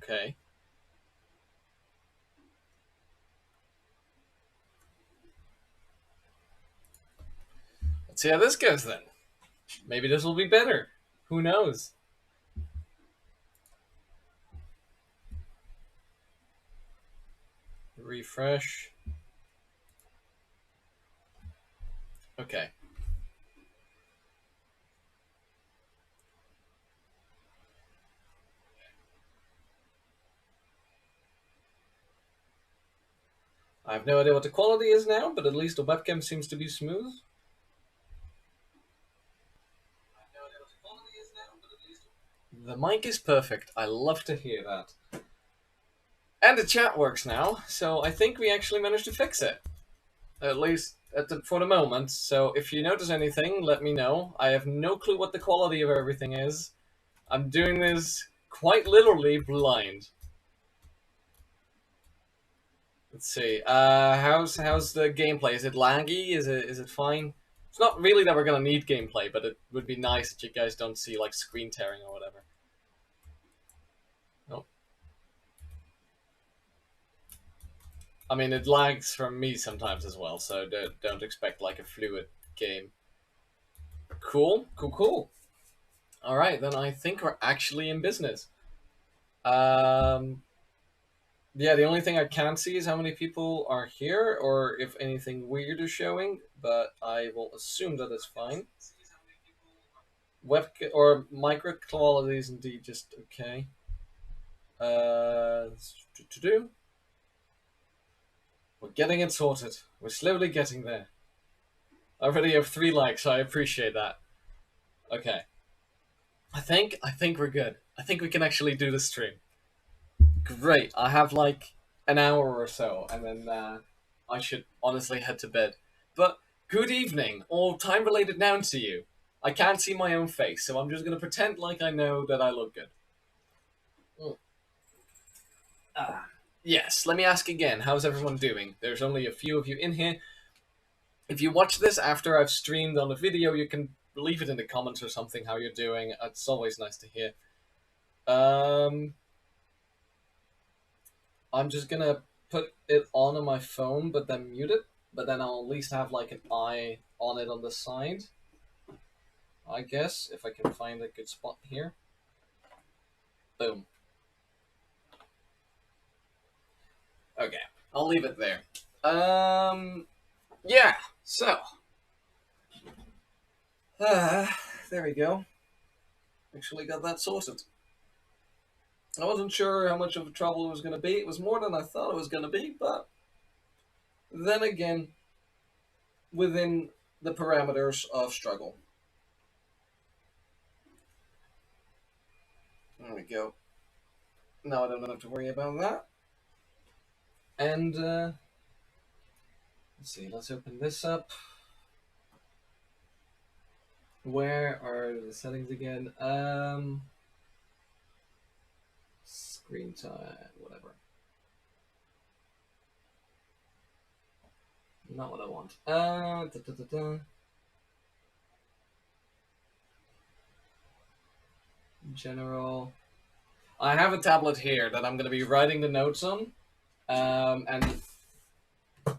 Okay. Let's see how this goes then. Maybe this will be better. Who knows? Refresh. Okay. I have no idea what the quality is now, but at least the webcam seems to be smooth. The mic is perfect. I love to hear that. And the chat works now, so I think we actually managed to fix it. At least for the moment. So if you notice anything, let me know. I have no clue what the quality of everything is. I'm doing this quite literally blind. Let's see. How's the gameplay? Is it laggy? Is it fine? It's not really that we're gonna need gameplay, but it would be nice that you guys don't see like screen tearing or whatever. Oh. I mean, it lags from me sometimes as well, so don't expect like a fluid game. Cool, cool, cool. All right, then I think we're actually in business. Yeah, the only thing I can't see is how many people are here or if anything weird is showing, but I will assume that it's fine. Web or micro quality is indeed just okay. To do. We're getting it sorted. We're slowly getting there. I already have 3 likes, so I appreciate that. Okay. I think we're good. I think we can actually do the stream. Great. I have like an hour or so, and then I should honestly head to bed. But good evening, or time-related noun to you. I can't see my own face, so I'm just gonna pretend like I know that I look good. Yes, let me ask again. How's everyone doing? There's only a few of you in here. If you watch this after I've streamed on a video, you can leave it in the comments or something how you're doing. It's always nice to hear. I'm just gonna put it on my phone, but then mute it. But then I'll at least have like an eye on it on the side. I guess, if I can find a good spot here. Boom. Okay, I'll leave it there. Yeah, so. There we go. Actually got that sorted. I wasn't sure how much of a trouble it was going to be. It was more than I thought it was going to be, but then again, within the parameters of struggle. There we go. Now I don't have to worry about that. And, let's see, let's open this up. Where are the settings again? Screen time, whatever. Not what I want. General. I have a tablet here that I'm going to be writing the notes on, and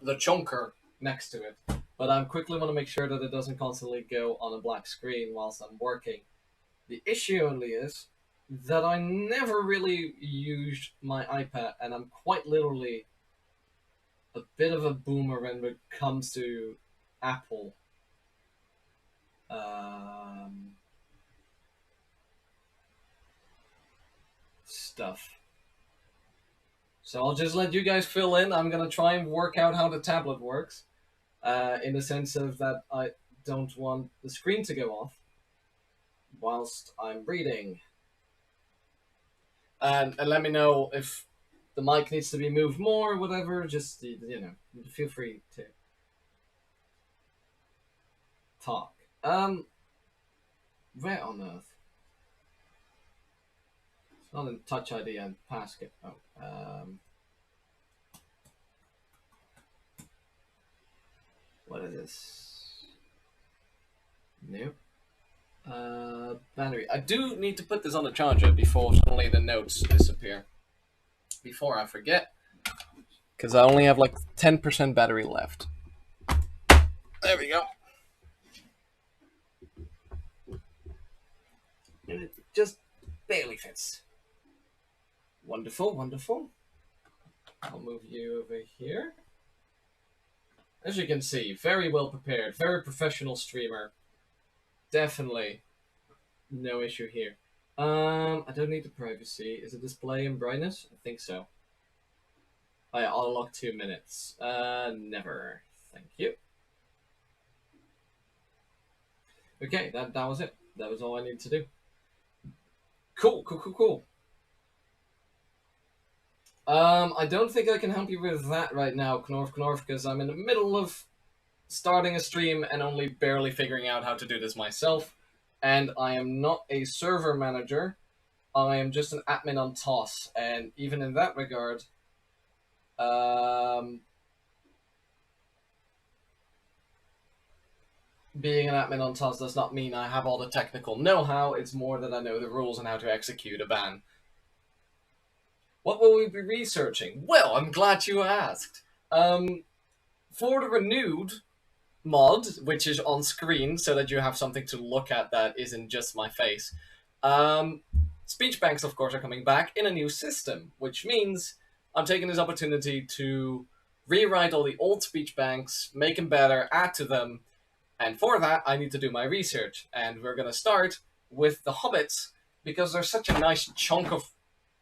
the chunker next to it. But I quickly want to make sure that it doesn't constantly go on a black screen whilst I'm working. The issue only is that I never really used my iPad, and I'm quite literally a bit of a boomer when it comes to Apple. Stuff. So I'll just let you guys fill in. I'm going to try and work out how the tablet works, in the sense of that I don't want the screen to go off whilst I'm reading. And let me know if the mic needs to be moved more or whatever. Just, you know, feel free to talk. Where on earth? It's not in Touch ID and Passkey. Oh, what is this? Nope. Battery. I do need to put this on the charger before suddenly the notes disappear. before I forget, because I only have like 10% battery left. There we go. And it just barely fits. Wonderful, wonderful. I'll move you over here. As you can see, very well prepared, very professional streamer. Definitely no issue here. I don't need the privacy. Is it display and brightness? I think so. Oh yeah, I'll lock 2 minutes. Never. Thank you. Okay, that was it. That was all I needed to do. Cool. I don't think I can help you with that right now, Knorf, because I'm in the middle of starting a stream and only barely figuring out how to do this myself. And I am not a server manager. I am just an admin on TOS, and even in that regard, being an admin on TOS does not mean I have all the technical know-how. It's more that I know the rules and how to execute a ban. What will we be researching? Well, I'm glad you asked. For the renewed mod, which is on screen so that you have something to look at that isn't just my face, Speechbanks, of course, are coming back in a new system, which means I'm taking this opportunity to rewrite all the old Speechbanks, make them better, add to them, and for that, I need to do my research. And we're going to start with the Hobbits, because there's such a nice chunk of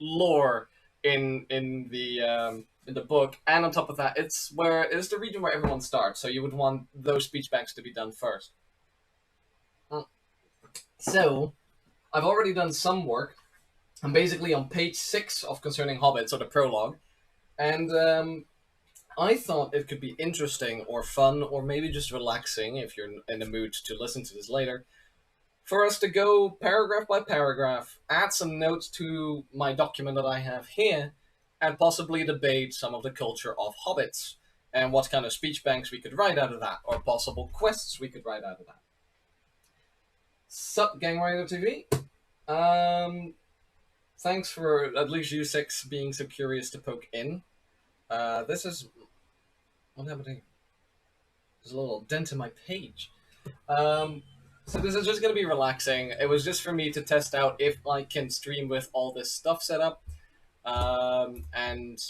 lore in the book, and on top of that, it's the region where everyone starts, so you would want those Speechbanks to be done first. So, I've already done some work. I'm basically on page 6 of Concerning Hobbits, or the prologue, and I thought it could be interesting or fun, or maybe just relaxing, if you're in the mood to listen to this later, for us to go paragraph by paragraph, add some notes to my document that I have here, and possibly debate some of the culture of hobbits, and what kind of Speechbanks we could write out of that, or possible quests we could write out of that. Sup, Gang Rider TV? Thanks for at least you 6 being so curious to poke in. This is... What happened here? There's a little dent in my page. So this is just going to be relaxing. It was just for me to test out if I can stream with all this stuff set up. And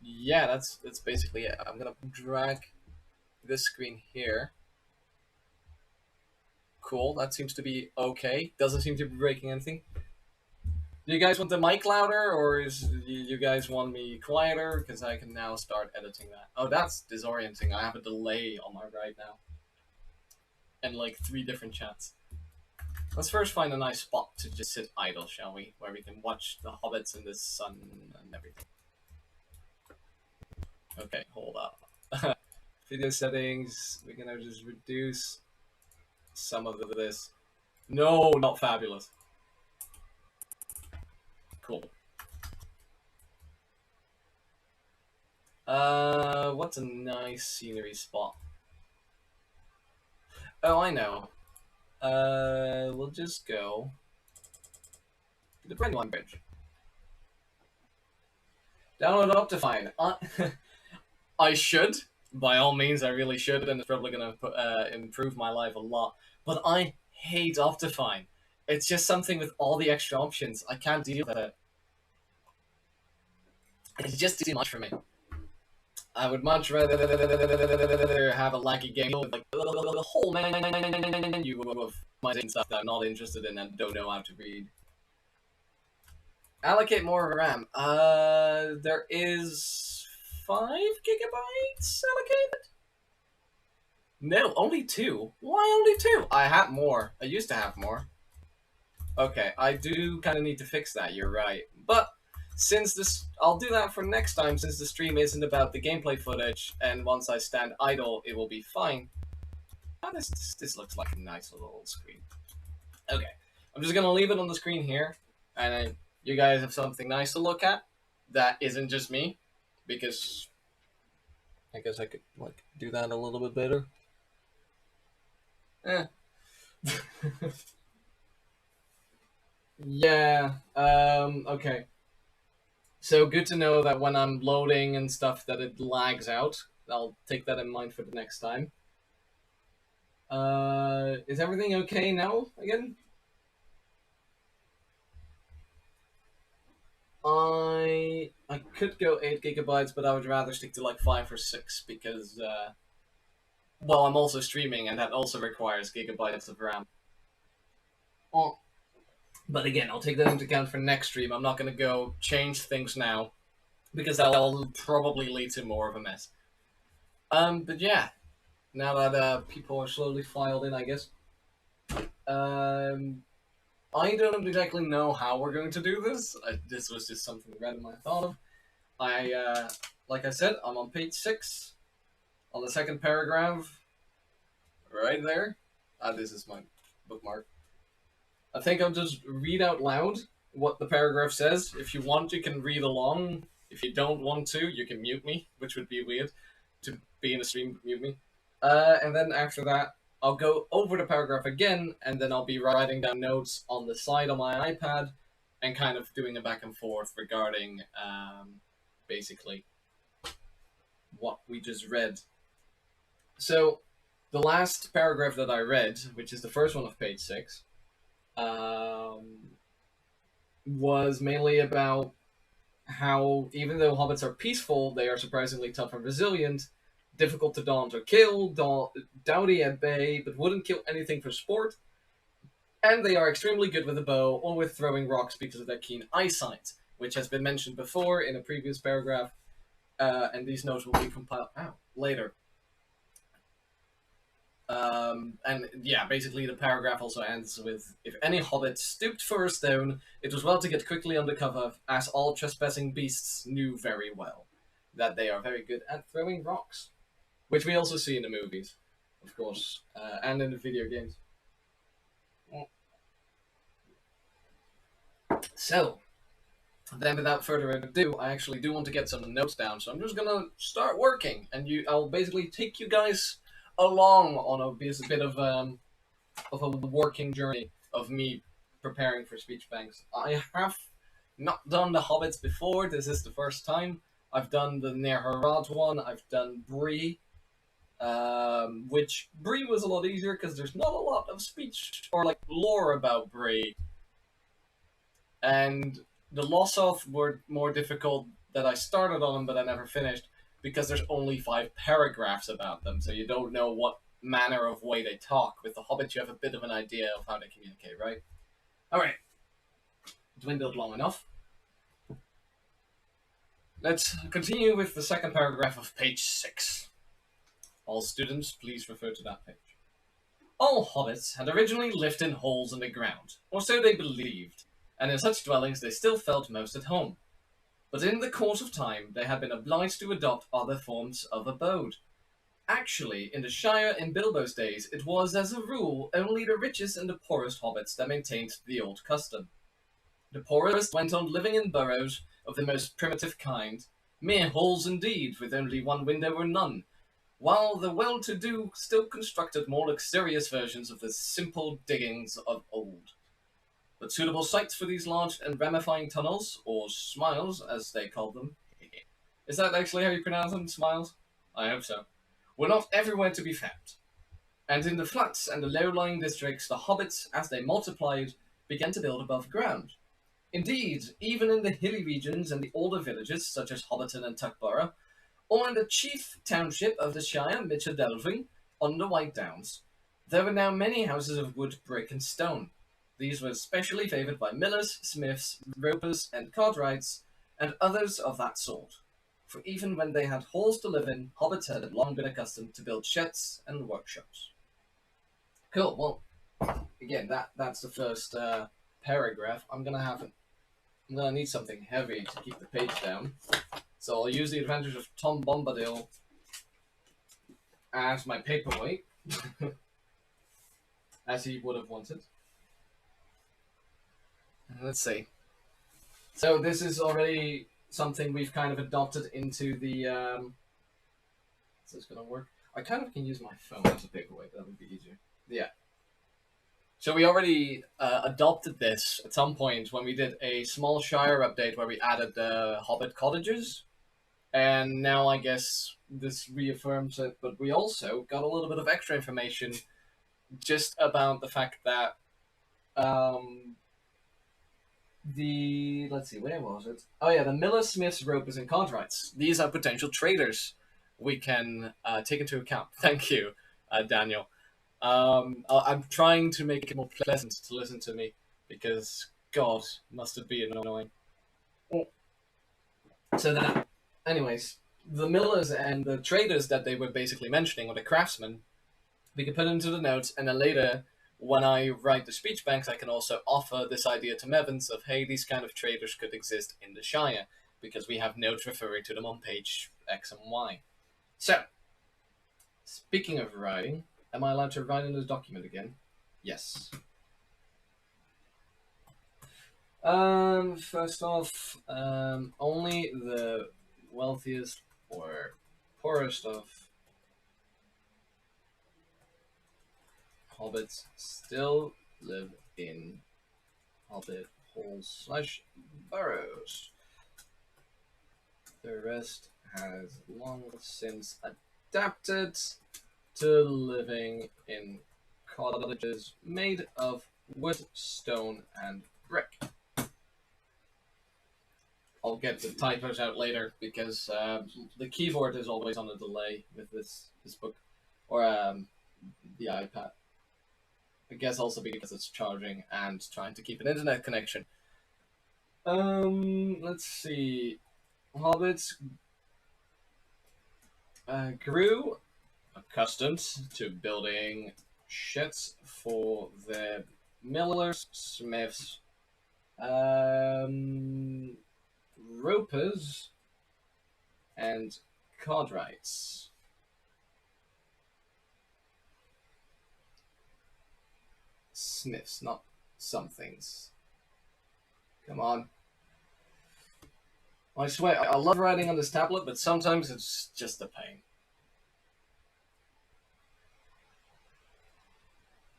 yeah, that's basically it. I'm going to drag this screen here. Cool, that seems to be okay. Doesn't seem to be breaking anything. Do you guys want the mic louder, or you guys want me quieter? Because I can now start editing that. Oh, that's disorienting. I have a delay on my right now. And like 3 different chats. Let's first find a nice spot to just sit idle, shall we? Where we can watch the hobbits in the sun and everything. Okay, hold up. Video settings. We're gonna just reduce some of this. No, not fabulous. Cool. What's a nice scenery spot? Oh, I know. We'll just go to the Brandywine Bridge. Download Optifine. I should. By all means, I really should, and it's probably going to improve my life a lot. But I hate Optifine. It's just something with all the extra options. I can't deal with it. It's just too much for me. I would much rather have a laggy game with like the whole menu of my stuff that I'm not interested in and don't know how to read. Allocate more RAM. There is 5 gigabytes allocated? No, only 2. Why only 2? I had more. I used to have more. Okay, I do kind of need to fix that, you're right. But since this, I'll do that for next time, since the stream isn't about the gameplay footage, and once I stand idle, it will be fine. Oh, this looks like a nice little screen. Okay, I'm just gonna leave it on the screen here, and then you guys have something nice to look at that isn't just me, because I guess I could like do that a little bit better. Yeah. Okay. So good to know that when I'm loading and stuff that it lags out. I'll take that in mind for the next time. Is everything okay now again? I could go 8 GB, but I would rather stick to like 5 or 6 because well, I'm also streaming and that also requires gigabytes of RAM. Oh, but again, I'll take that into account for next stream. I'm not going to go change things now because that'll probably lead to more of a mess. But yeah, now that people are slowly filed in, I guess. I don't exactly know how we're going to do this. This was just something random I thought of. Like I said, I'm on page 6, on the second paragraph, right there. This is my bookmark. I think I'll just read out loud what the paragraph says. If you want, you can read along. If you don't want to, you can mute me, which would be weird to be in a stream, mute me. And then after that, I'll go over the paragraph again, and then I'll be writing down notes on the side on my iPad and kind of doing a back and forth regarding basically what we just read. So, the last paragraph that I read, which is the first one of page 6, was mainly about how even though hobbits are peaceful, they are surprisingly tough and resilient, difficult to daunt or kill, doughty at bay, but wouldn't kill anything for sport, and they are extremely good with a bow or with throwing rocks because of their keen eyesight, which has been mentioned before in a previous paragraph, and these notes will be compiled later. And yeah, basically the paragraph also ends with, if any hobbit stooped for a stone, it was well to get quickly under cover, as all trespassing beasts knew very well that they are very good at throwing rocks. Which we also see in the movies, of course, and in the video games. So, then without further ado, I actually do want to get some notes down, so I'm just gonna start working, and I'll basically take you guys along on a bit of a working journey of me preparing for Speechbanks. I have not done the Hobbits before. This is the first time. I've done the Near Harad one. I've done Bree, which Bree was a lot easier because there's not a lot of speech or like lore about Bree. And the Lossoth were more difficult that I started on them, but I never finished because there's only 5 paragraphs about them, so you don't know what manner of way they talk. With the Hobbit, you have a bit of an idea of how they communicate, right? Alright. Dwindled long enough. Let's continue with the second paragraph of page 6. All students, please refer to that page. All hobbits had originally lived in holes in the ground, or so they believed, and in such dwellings they still felt most at home. But in the course of time, they had been obliged to adopt other forms of abode. Actually, in the Shire in Bilbo's days, it was, as a rule, only the richest and the poorest hobbits that maintained the old custom. The poorest went on living in burrows of the most primitive kind, mere holes indeed, with only one window or none, while the well-to-do still constructed more luxurious versions of the simple diggings of old. But suitable sites for these large and ramifying tunnels, or smiles as they called them, is that actually how you pronounce them, smiles? I hope so, were not everywhere to be found. And in the flats and the low-lying districts, the hobbits, as they multiplied, began to build above ground. Indeed, even in the hilly regions and the older villages, such as Hobbiton and Tuckborough, or in the chief township of the Shire, Michedelving, on the White Downs, there were now many houses of wood, brick, and stone. These were especially favoured by millers, smiths, ropers, and cartwrights, and others of that sort. For even when they had halls to live in, hobbits had long been accustomed to build sheds and workshops. Cool, well, again, that's the first paragraph. I'm gonna need something heavy to keep the page down. So I'll use the Adventures of Tom Bombadil as my paperweight, as he would have wanted. Let's see. So this is already something we've kind of adopted into the... Is this going to work? I kind of can use my phone as a paperweight. That would be easier. Yeah. So we already adopted this at some point when we did a small Shire update where we added the Hobbit cottages, and now I guess this reaffirms it. But we also got a little bit of extra information just about the fact that um, let's see, where was it? Oh yeah, the Miller, Smiths, Ropers, and Cartwrights. These are potential traders we can take into account. Thank you, Daniel. I'm trying to make it more pleasant to listen to me because God must have been annoying. So that, anyways, the millers and the traders that they were basically mentioning, or the craftsmen, we can put into the notes, and then later, when I write the speech banks, I can also offer this idea to Mevans of, hey, these kind of traders could exist in the Shire, because we have notes referring to them on page X and Y. So, speaking of writing, am I allowed to write in this document again? Yes. First off, only the wealthiest or poorest of hobbits still live in hobbit holes / burrows. The rest has long since adapted to living in cottages made of wood, stone, and brick. I'll get the typos out later because the keyboard is always on a delay with this book, or the iPad. I guess also because it's charging and trying to keep an internet connection. Let's see. Hobbits grew accustomed to building sheds for their millers, smiths, ropers, and cartwrights. Smiths, not somethings. Come on. I swear, I love writing on this tablet, but sometimes it's just a pain.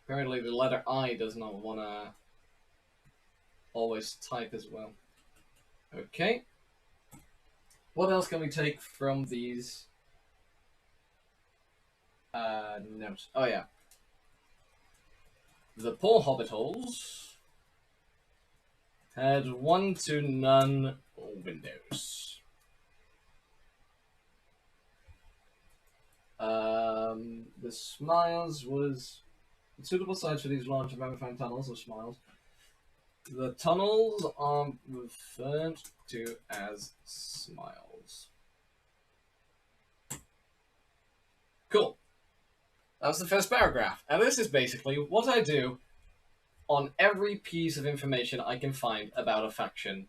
Apparently the letter I does not want to always type as well. Okay. What else can we take from these notes? Oh yeah. The poor hobbit holes had 1 to none windows. The smiles was a suitable size for these large and ramifying tunnels or smiles. The tunnels are referred to as smiles. Cool. That was the first paragraph. And this is basically what I do on every piece of information I can find about a faction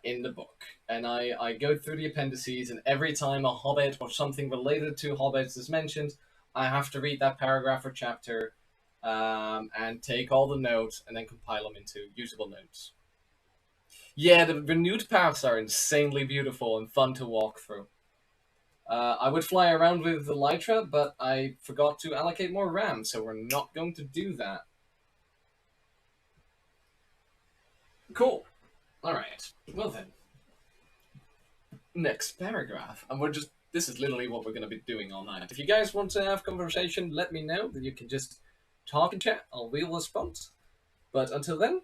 in the book. And I go through the appendices, and every time a hobbit or something related to hobbits is mentioned, I have to read that paragraph or chapter and take all the notes and then compile them into usable notes. Yeah, the renewed paths are insanely beautiful and fun to walk through. I would fly around with the Elytra, but I forgot to allocate more RAM, so we're not going to do that. Cool. Alright, well then. Next paragraph. And this is literally what we're going to be doing all night. If you guys want to have conversation, let me know. Then you can just talk and chat. I'll respond. But until then,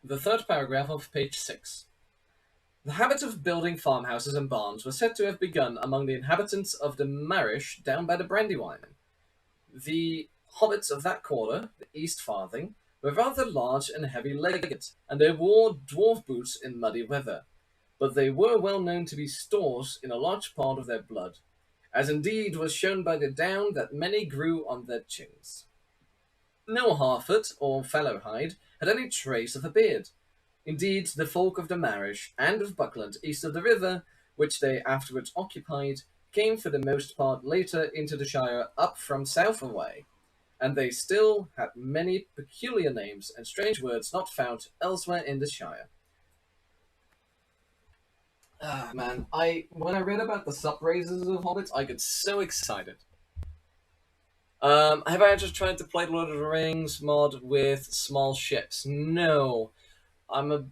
the third paragraph of page 6. The habit of building farmhouses and barns was said to have begun among the inhabitants of the Marish down by the Brandywine. The hobbits of that quarter, the East Farthing, were rather large and heavy-legged, and they wore dwarf boots in muddy weather. But they were well known to be stores in a large part of their blood, as indeed was shown by the down that many grew on their chins. No Harfoot or Fellowhide had any trace of a beard. Indeed, the folk of the Marish and of Buckland east of the river, which they afterwards occupied, came for the most part later into the Shire up from south away, and they still had many peculiar names and strange words not found elsewhere in the Shire. Ah, man, when I read about the subraises of hobbits, I got so excited. Have I ever tried to play Lord of the Rings mod with small ships? No. I'm a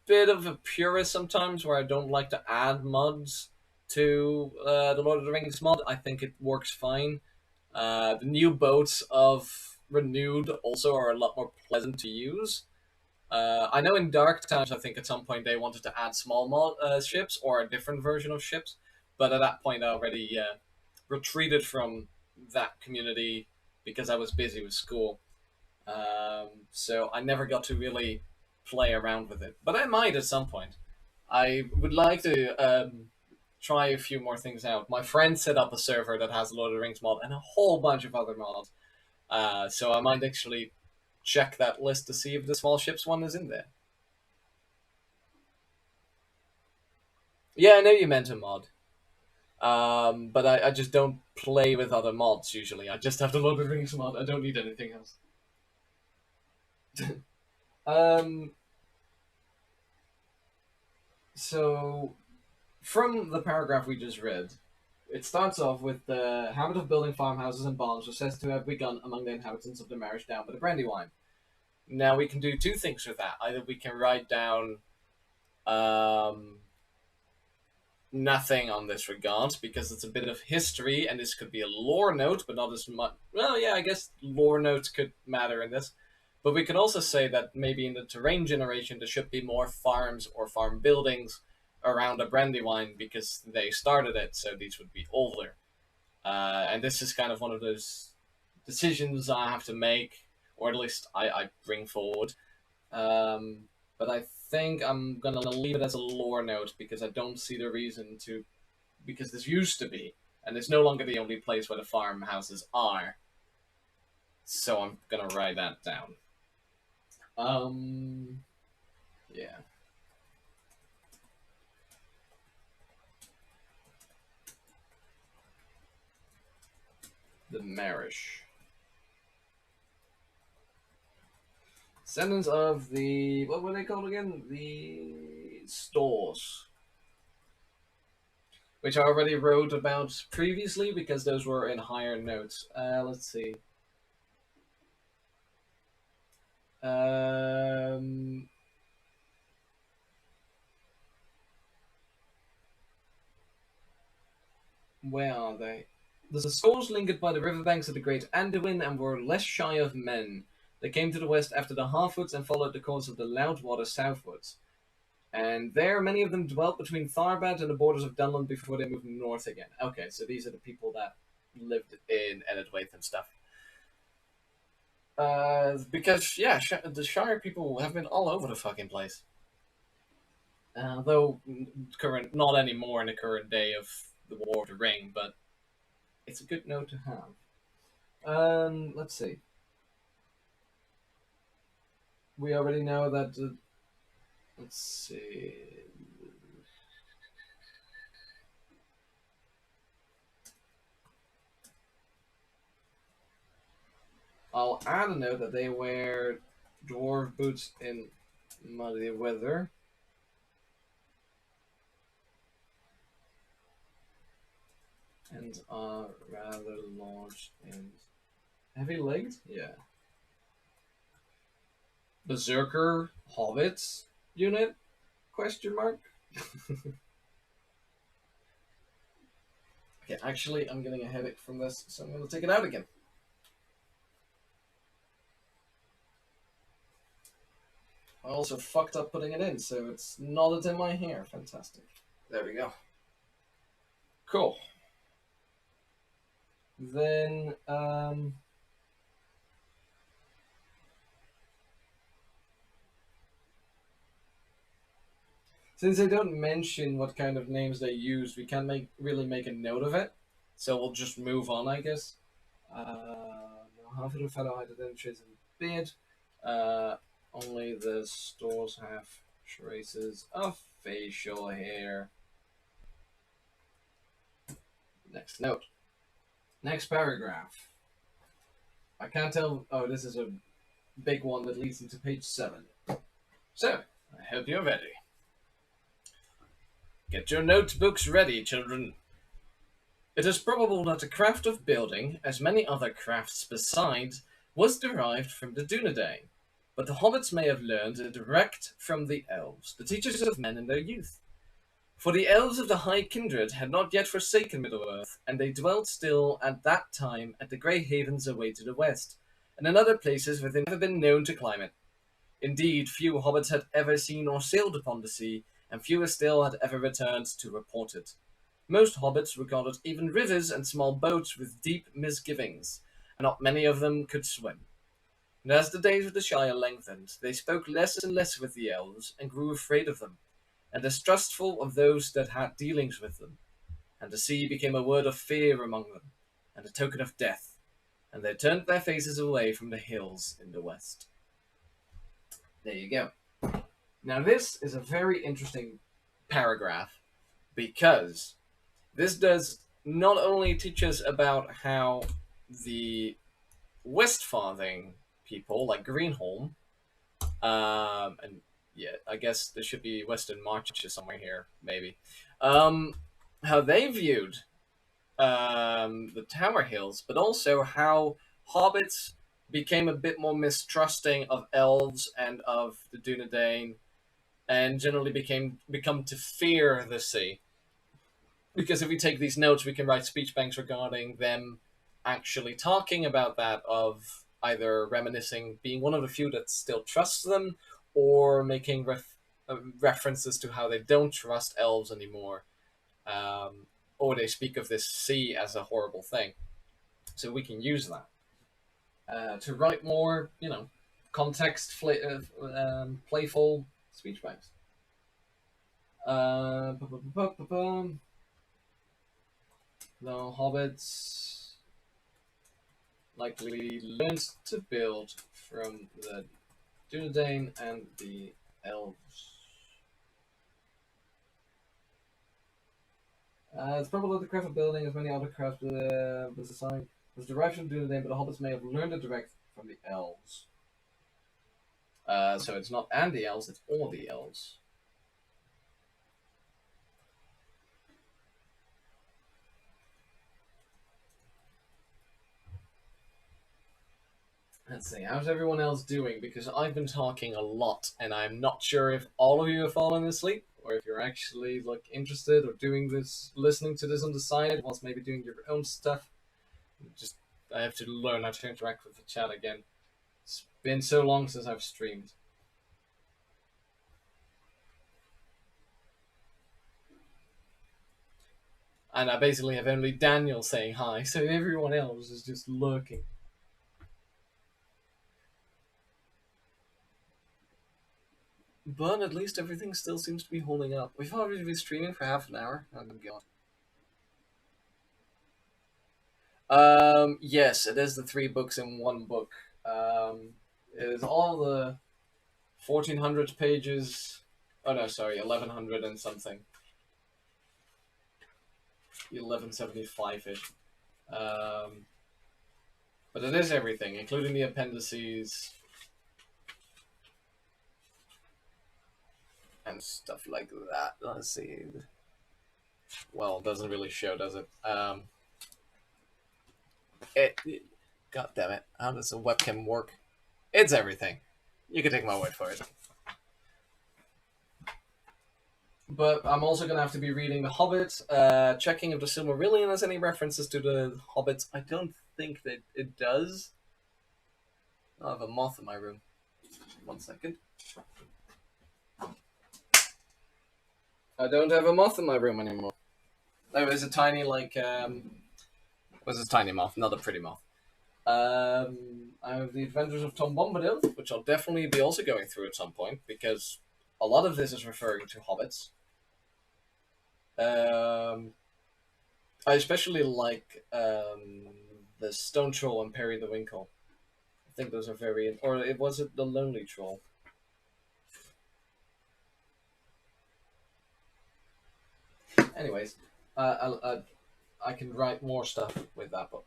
bit of a purist sometimes where I don't like to add mods to the Lord of the Rings mod. I think it works fine. The new boats of Renewed also are a lot more pleasant to use. I know in Dark Times, I think at some point they wanted to add small ships or a different version of ships, but at that point I already retreated from that community because I was busy with school. So I never got to really play around with it, but I might at some point. I would like to try a few more things out. My friend set up a server that has a Lord of the Rings mod and a whole bunch of other mods. So I might actually check that list to see if the small ships one is in there. Yeah, I know you meant a mod. But I just don't play with other mods usually. I just have the Lord of the Rings mod. I don't need anything else. um, so, from the paragraph we just read, it starts off with the habit of building farmhouses and barns was said to have begun among the inhabitants of the Marish Down by the Brandywine. Now we can do two things with that. Either we can write down um, nothing on this regard because it's a bit of history and this could be a lore note, but not as much. Well, yeah, I guess lore notes could matter in this. But we can also say that maybe in the terrain generation there should be more farms or farm buildings around a Brandywine because they started it, so these would be older. And this is kind of one of those decisions I have to make, or at least I bring forward. But I think I'm gonna leave it as a lore note because I don't see the reason to. Because this used to be, and it's no longer the only place where the farmhouses are. So I'm gonna write that down. Yeah. The Marish. Descendants of the what were they called again? The stores, which I already wrote about previously because those were in higher notes. Let's see. Um, where are they? The stores lingered by the riverbanks of the Great Anduin and were less shy of men. They came to the west after the Harfoots and followed the course of the Loudwater southwards. And there, many of them dwelt between Tharbad and the borders of Dunland before they moved north again. Okay, so these are the people that lived in Enedwaith and stuff. Because, yeah, the Shire people have been all over the fucking place. Though, not anymore in the current day of the War of the Ring, but it's a good note to have. Let's see. We already know that. Let's see. I'll add a note that they wear dwarf boots in muddy weather. And are rather large and heavy-legged? Yeah. Berserker Hobbits unit? Question mark? Okay, actually, I'm getting a headache from this, so I'm going to take it out again. I also fucked up putting it in, so it's knotted in my hair. Fantastic. There we go. Cool. Then, since they don't mention what kind of names they use, we can't really make a note of it. So we'll just move on, I guess. Half of the Fellowhide Adventures in Beard. Only the stores have traces of facial hair. Next note. Next paragraph. I can't tell. Oh, this is a big one that leads into page 7. So, I hope you're ready. Get your notebooks ready, children. It is probable that the craft of building, as many other crafts besides, was derived from the Dunedain, but the hobbits may have learned it direct from the elves, the teachers of men in their youth. For the elves of the High Kindred had not yet forsaken Middle-earth, and they dwelt still at that time at the Grey Havens away to the west, and in other places where they had never been known to climb it. Indeed, few hobbits had ever seen or sailed upon the sea, and fewer still had ever returned to report it. Most hobbits regarded even rivers and small boats with deep misgivings, and not many of them could swim. And as the days of the Shire lengthened, they spoke less and less with the elves, and grew afraid of them, and distrustful of those that had dealings with them. And the sea became a word of fear among them, and a token of death, and they turned their faces away from the hills in the west. There you go. Now this is a very interesting paragraph, because this does not only teach us about how the Westfarthing people, like Greenholm, and yeah, I guess there should be Western Marches somewhere here, maybe, how they viewed the Tower Hills, but also how hobbits became a bit more mistrusting of elves and of the Dunedain, and generally become to fear the sea. Because if we take these notes, we can write speech banks regarding them actually talking about that, of either reminiscing, being one of the few that still trusts them, or making references to how they don't trust elves anymore, or they speak of this sea as a horrible thing. So we can use that to write more, playful speech banks. The hobbits likely learned to build from the Dunedain and the elves. It's probable that the craft of building, as many other crafts was assigned, was derived from Dunedain, but the hobbits may have learned it direct from the elves. So it's not and the elves, it's all the elves. Let's see, how's everyone else doing? Because I've been talking a lot, and I'm not sure if all of you have fallen asleep, or if you're actually interested or doing this, listening to this on the side, whilst maybe doing your own stuff. Just I have to learn how to interact with the chat again. It's been so long since I've streamed. And I basically have only Daniel saying hi, so everyone else is just lurking. But at least everything still seems to be holding up. We've already been streaming for half an hour. Oh god. Yes, it is the 3 books in 1 book. It is all the 1400 pages. Oh no, sorry, 1100 and something. 1175-ish. But it is everything, including the appendices and stuff like that. Let's see. Well, it doesn't really show, does it? God damn it. How does a webcam work? It's everything. You can take my word for it. But I'm also going to have to be reading The Hobbit, checking if the Silmarillion has any references to the Hobbits. I don't think that it does. I have a moth in my room. 1 second. I don't have a moth in my room anymore. There was a tiny, was a tiny moth, not a pretty moth. I have the Adventures of Tom Bombadil, which I'll definitely be also going through at some point, because a lot of this is referring to hobbits. I especially like the Stone Troll and Perry the Winkle. I think those are very... Or was it the Lonely Troll? Anyways, I can write more stuff with that book.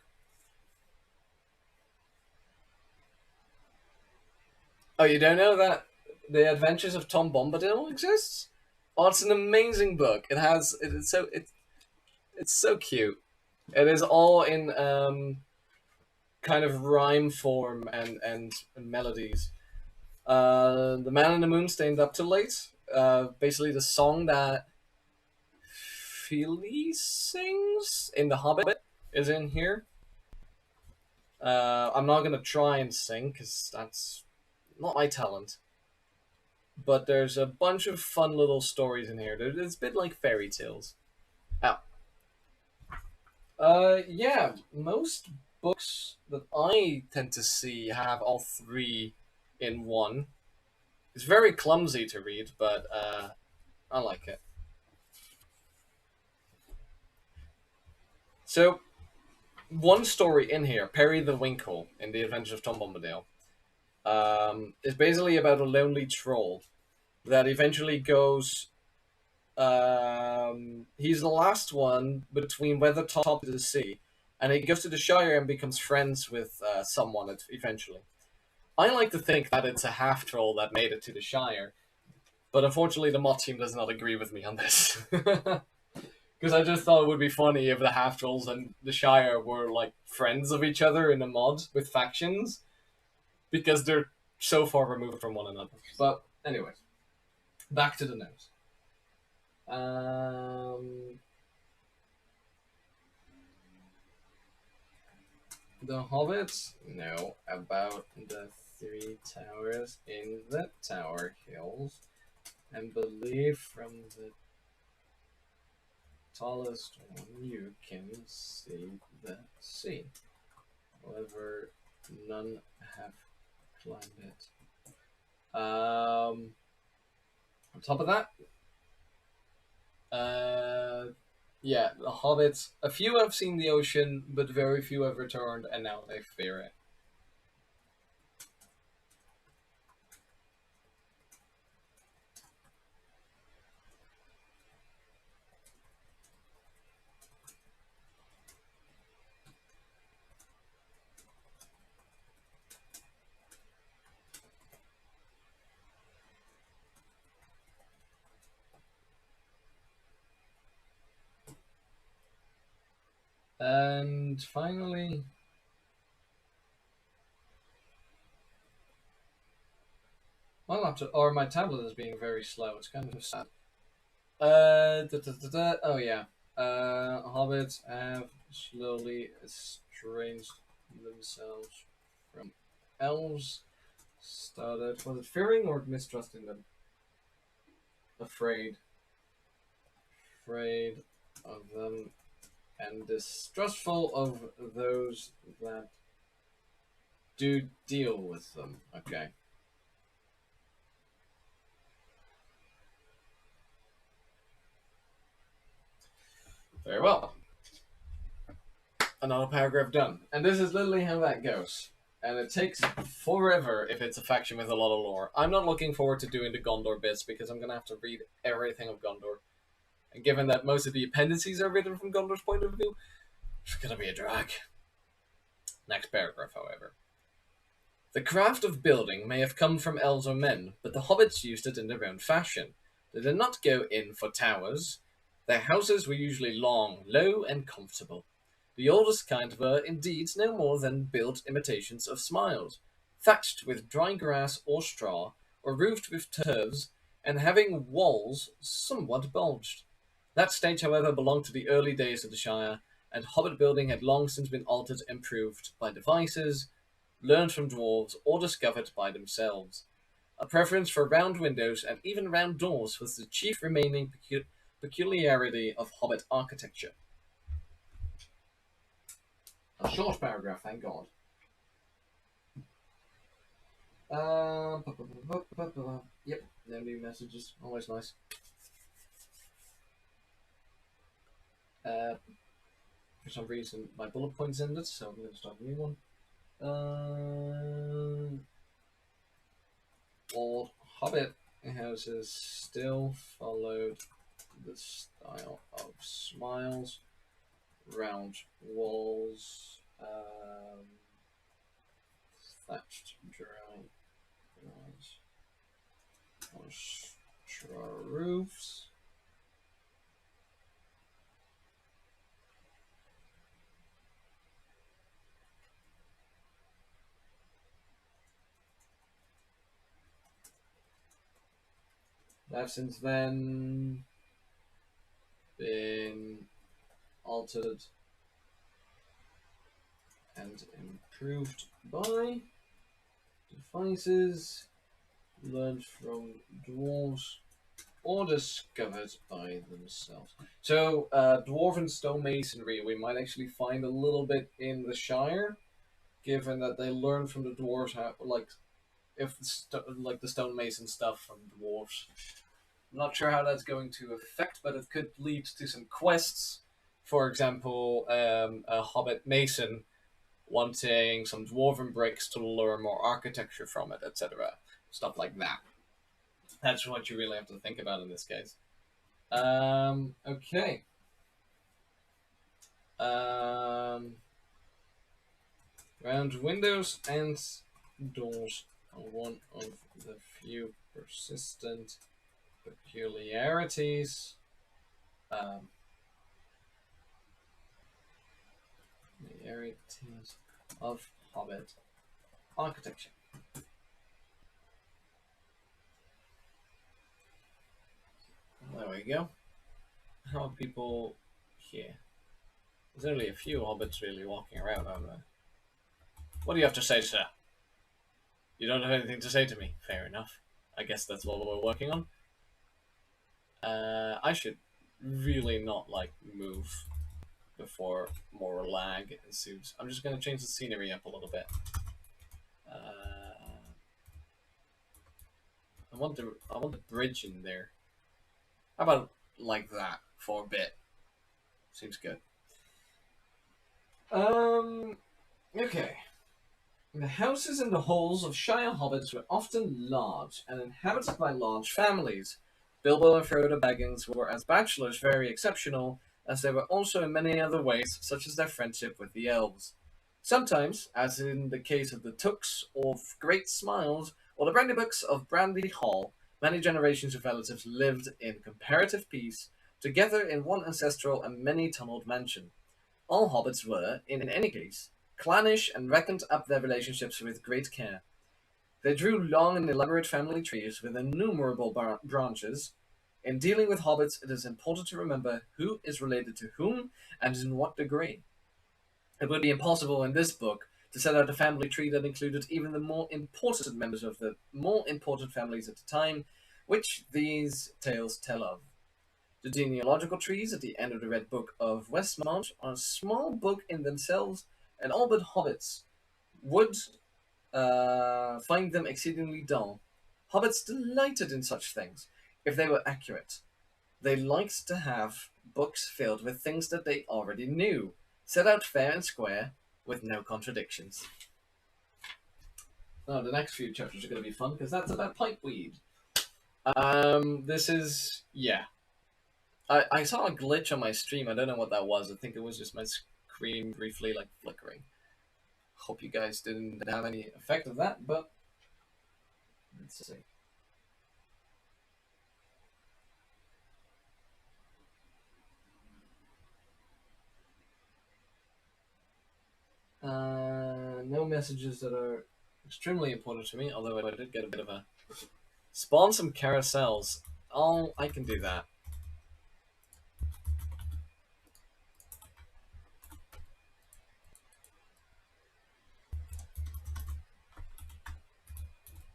Oh, you don't know that The Adventures of Tom Bombadil exists? Oh, it's an amazing book. It's so cute. It is all in kind of rhyme form and melodies. The Man in the Moon stayed up too late. Basically, the song that Philly sings in The Hobbit is in here. I'm not gonna try and sing because that's not my talent. But there's a bunch of fun little stories in here. It's a bit like fairy tales. Oh, yeah. Most books that I tend to see have all three in one. It's very clumsy to read, but I like it. So one story in here, Perry the Winkle in the Adventures of Tom Bombadil, is basically about a lonely troll that eventually goes. He's the last one between Weathertop to the sea, and he goes to the Shire and becomes friends with someone eventually. I like to think that it's a half troll that made it to the Shire, but unfortunately, the mod team does not agree with me on this. Because I just thought it would be funny if the half trolls and the Shire were like friends of each other in a mod with factions, because they're so far removed from one another. But anyway, back to the notes. The hobbits know about the three towers in the Tower Hills and believe from the tallest one you can see the sea. However, none have climbed it. On top of that, yeah, the hobbits. A few have seen the ocean, but very few have returned, and now they fear it. And finally, my laptop or my tablet is being very slow. It's kind of sad. Oh yeah. Hobbits have slowly estranged themselves from elves. Started. Was it fearing or mistrusting them? Afraid. Afraid of them and distrustful of those that do deal with them. Okay. Very well. Another paragraph done. And this is literally how that goes. And it takes forever if it's a faction with a lot of lore. I'm not looking forward to doing the Gondor bits because I'm going to have to read everything of Gondor. And given that most of the appendices are written from Gondor's point of view, it's going to be a drag. Next paragraph, however. The craft of building may have come from elves or men, but the hobbits used it in their own fashion. They did not go in for towers. Their houses were usually long, low, and comfortable. The oldest kind were, indeed, no more than built imitations of smiles, thatched with dry grass or straw, or roofed with turfs, and having walls somewhat bulged. That stage, however, belonged to the early days of the Shire, and hobbit building had long since been altered and improved by devices, learned from dwarves, or discovered by themselves. A preference for round windows and even round doors was the chief remaining peculiarity of hobbit architecture. A short paragraph, thank God. Yep, no new messages. Always nice. For some reason, my bullet points ended, so I'm going to start a new one. Old Hobbit houses still followed the style of smiles, round walls, thatched dry grass, or straw roofs. have since then been altered and improved by devices learned from dwarves or discovered by themselves. So, dwarven stonemasonry we might actually find a little bit in the Shire, given that they learn from the dwarves how, like, if like the stonemason stuff from dwarves. I'm not sure how that's going to affect, but it could lead to some quests. For example, a Hobbit mason wanting some dwarven bricks to learn more architecture from it, etc. Stuff like that. That's what you really have to think about in this case. Okay. Round windows and doors are one of the few persistent peculiarities of Hobbit architecture. There we go. How are people here? There's only a few hobbits really walking around, aren't there? What do you have to say, sir? You don't have anything to say to me. Fair enough. I guess that's what we're working on. I should really not, like, move before more lag ensues. I'm just going to change the scenery up a little bit. I want the bridge in there. How about like that for a bit? Seems good. Okay. The houses and the halls of Shire hobbits were often large and inhabited by large families. Bilbo and Frodo Baggins were as bachelors very exceptional, as they were also in many other ways, such as their friendship with the elves. Sometimes, as in the case of the Tooks of Great Smiles or the Brandybooks of Brandy Hall, many generations of relatives lived in comparative peace, together in one ancestral and many-tunneled mansion. All hobbits were, in any case, clannish and reckoned up their relationships with great care. They drew long and elaborate family trees with innumerable branches. In dealing with hobbits, it is important to remember who is related to whom and in what degree. It would be impossible in this book to set out a family tree that included even the more important members of the more important families at the time, which these tales tell of. The genealogical trees at the end of the Red Book of Westmarch are a small book in themselves, and all but hobbits would find them exceedingly dull. Hobbits delighted in such things, if they were accurate. They liked to have books filled with things that they already knew, set out fair and square, with no contradictions. Oh, the next few chapters are going to be fun, because that's about pipeweed. This is, yeah. I saw a glitch on my stream. I don't know what that was. I think it was just my screen briefly, like, flickering. Hope you guys didn't have any effect of that, but let's see. No messages that are extremely important to me, although I did get a bit of a... Spawn some carousels. Oh, I can do that.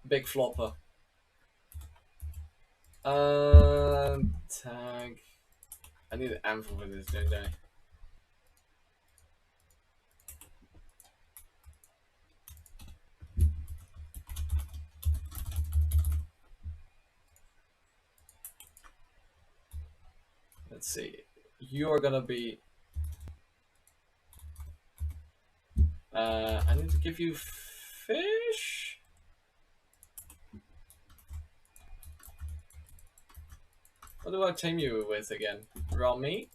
Big flopper. Tag. I need an anthem for this, don't I? Let's see. You are gonna be... I need to give you fish? What do I tame you with again? Raw meat?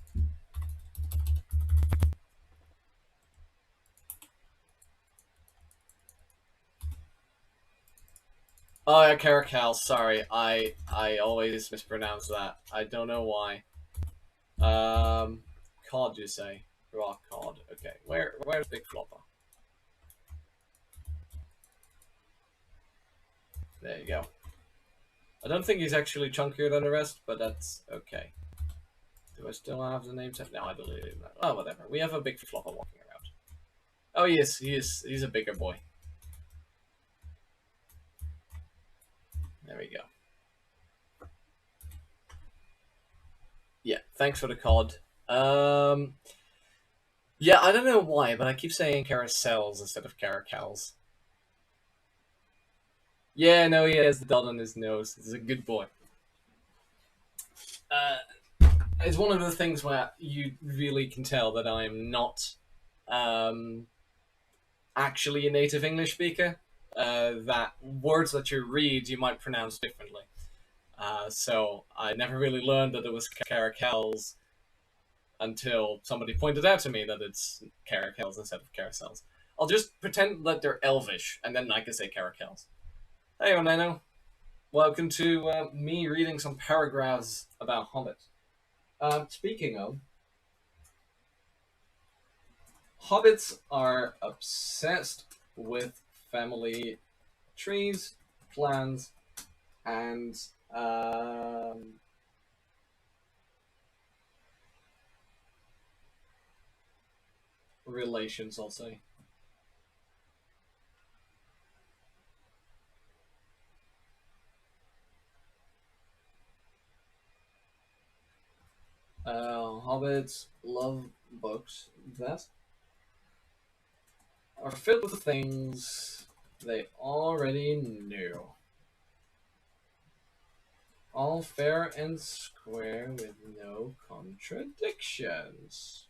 Oh yeah, caracal, sorry. I always mispronounce that. I don't know why. Cod you say? Raw cod. Okay. Where's Big Flopper? There you go. I don't think he's actually chunkier than the rest, but that's okay. Do I still have the name set? No, I deleted it. Oh, whatever. We have a big flopper walking around. Oh, yes, he is. He's a bigger boy. There we go. Yeah, thanks for the cod. Yeah, I don't know why, but I keep saying carousels instead of caracals. Yeah, no, he has the dot on his nose. He's a good boy. It's one of the things where you really can tell that I'm not um, actually a native English speaker. That words that you read, you might pronounce differently. So I never really learned that it was caracals until somebody pointed out to me that it's caracals instead of carousels. I'll just pretend that they're Elvish, and then I can say caracals. Hey, Oneno. Welcome to me reading some paragraphs about Hobbit. Speaking of, Hobbits are obsessed with family trees, clans, and relations, I'll say. Hobbits love books that are filled with things they already knew. All fair and square with no contradictions.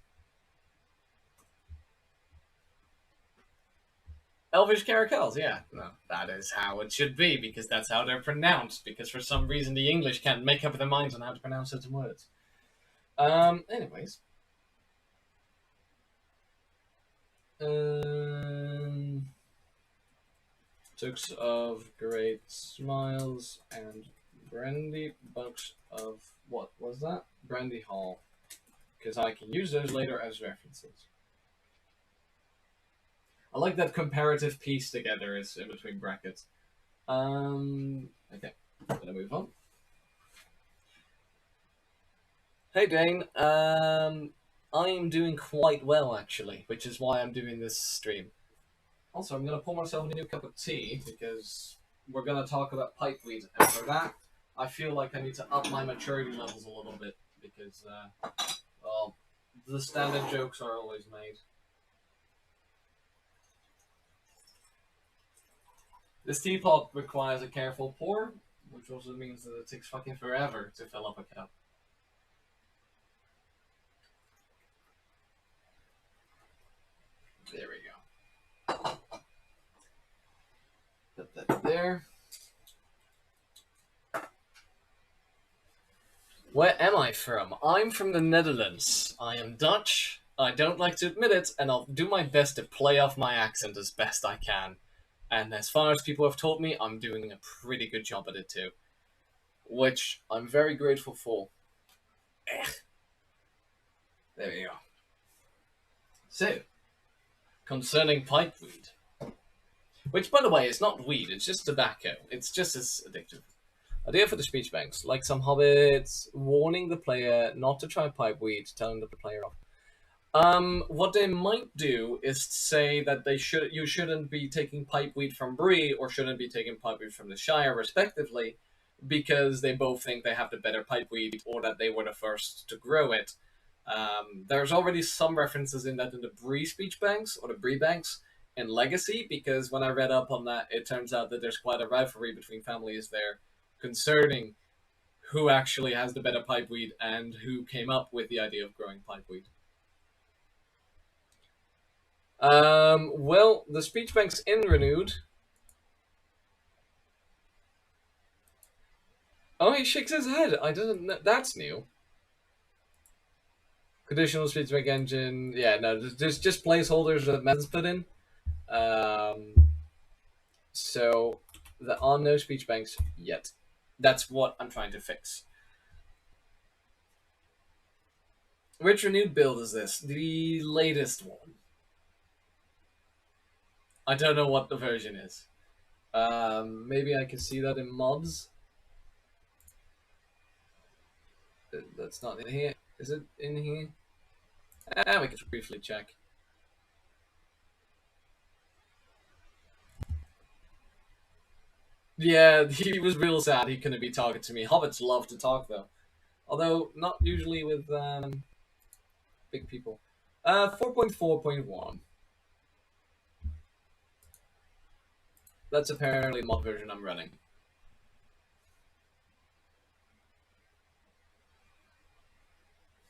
Elvish caracals, yeah. No, that is how it should be, because that's how they're pronounced, because for some reason the English can't make up their minds on how to pronounce certain words. Anyways. Tooks of great smiles and brandy bucks of, what was that? Brandy Hall. Because I can use those later as references. I like that comparative piece together is in between brackets. Okay, I'm gonna move on. Hey Dane, I'm doing quite well actually, which is why I'm doing this stream. Also, I'm gonna pour myself a new cup of tea because we're gonna talk about pipeweed, and for that, I feel like I need to up my maturity levels a little bit because, well, the standard jokes are always made. This teapot requires a careful pour, which also means that it takes fucking forever to fill up a cup. There we go. Put that there. Where am I from? I'm from the Netherlands. I am Dutch. I don't like to admit it, and I'll do my best to play off my accent as best I can. And as far as people have told me, I'm doing a pretty good job at it too. Which I'm very grateful for. There we go. So, concerning pipeweed. Which, by the way, is not weed, it's just tobacco. It's just as addictive. Idea for the Speechbanks. Like some hobbits, warning the player not to try pipeweed, telling the player off. What they might do is say that you shouldn't be taking pipeweed from Bree or shouldn't be taking pipeweed from the Shire, respectively, because they both think they have the better pipeweed or that they were the first to grow it. There's already some references in that in the Bree Speechbanks or the Bree Banks in Legacy, because when I read up on that, it turns out that there's quite a rivalry between families there concerning who actually has the better pipeweed and who came up with the idea of growing pipeweed. Well, the Speechbank's in renewed. Oh, he shakes his head. I didn't know. That's new. Conditional Speechbank engine. Yeah, no, there's just placeholders that Matt's put in. So there are no Speechbanks yet. That's what I'm trying to fix. Which renewed build is this? The latest one. I don't know what the version is. Maybe I can see that in mobs. That's not in here. Is it in here? We can briefly check. Yeah, he was real sad he couldn't be talking to me. Hobbits love to talk though, although not usually with big people. 4.4.1. That's apparently the mod version I'm running.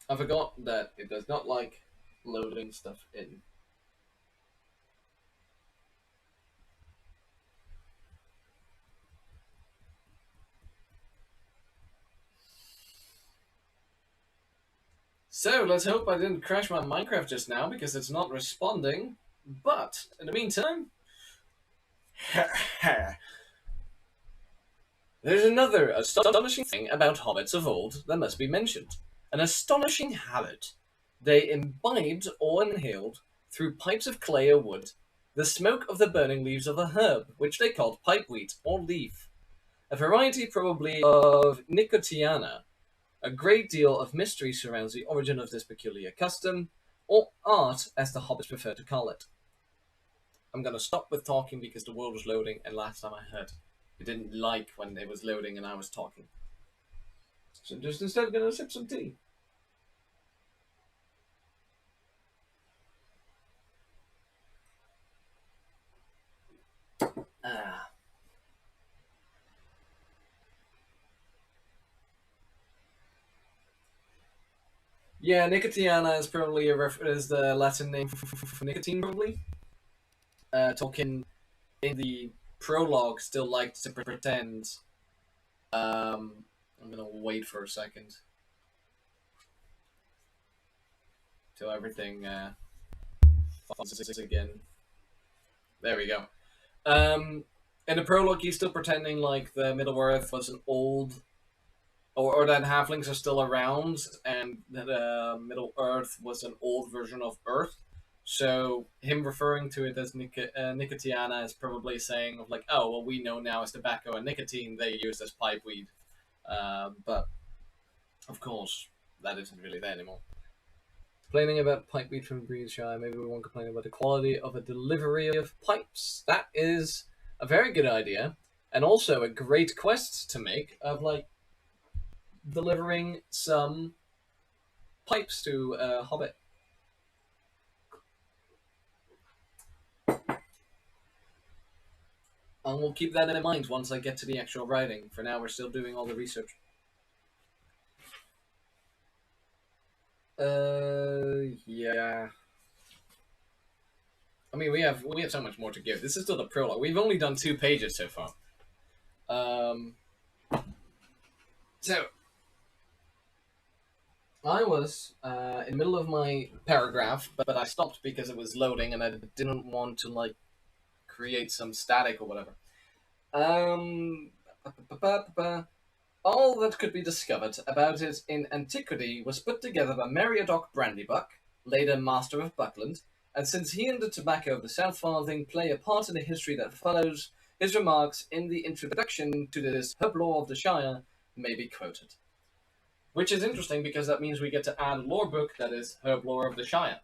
I forgot that it does not like loading stuff in. So let's hope I didn't crash my Minecraft just now because it's not responding. But in the meantime, there's another astonishing thing about hobbits of old that must be mentioned. An astonishing habit. They imbibed or inhaled, through pipes of clay or wood, the smoke of the burning leaves of a herb, which they called pipeweed or leaf. A variety probably of nicotiana. A great deal of mystery surrounds the origin of this peculiar custom, or art as the hobbits prefer to call it. I'm going to stop with talking because the world was loading, and last time I heard it didn't like when it was loading and I was talking. So I'm just instead going to sip some tea. Ah. Yeah, nicotiana is probably is the Latin name for nicotine, probably. Tolkien, in the prologue, still liked to pretend. I'm going to wait for a second till everything fuzzes again. There we go. In the prologue, he's still pretending like the Middle Earth was an old, or that halflings are still around, and that Middle Earth was an old version of Earth. So him referring to it as nicotiana is probably saying of like, oh well, we know now as tobacco and nicotine they used as pipeweed, but of course that isn't really there anymore. Complaining about pipeweed from Breeze Shire, maybe we won't complain about the quality of a delivery of pipes. That is a very good idea, and also a great quest to make of like delivering some pipes to Hobbit. And we'll keep that in mind once I get to the actual writing. For now, we're still doing all the research. Yeah. I mean, we have so much more to give. This is still the prologue. We've only done 2 pages so far. Um, so I was in the middle of my paragraph, but I stopped because it was loading, and I didn't want to like create some static or whatever. Um, All that could be discovered about it in antiquity was put together by Meriadoc Brandybuck, later Master of Buckland, and since he and the tobacco of the South Farthing play a part in the history that follows, his remarks in the introduction to this Herblore of the Shire may be quoted. Which is interesting because that means we get to add a lore book that is Herblore of the Shire.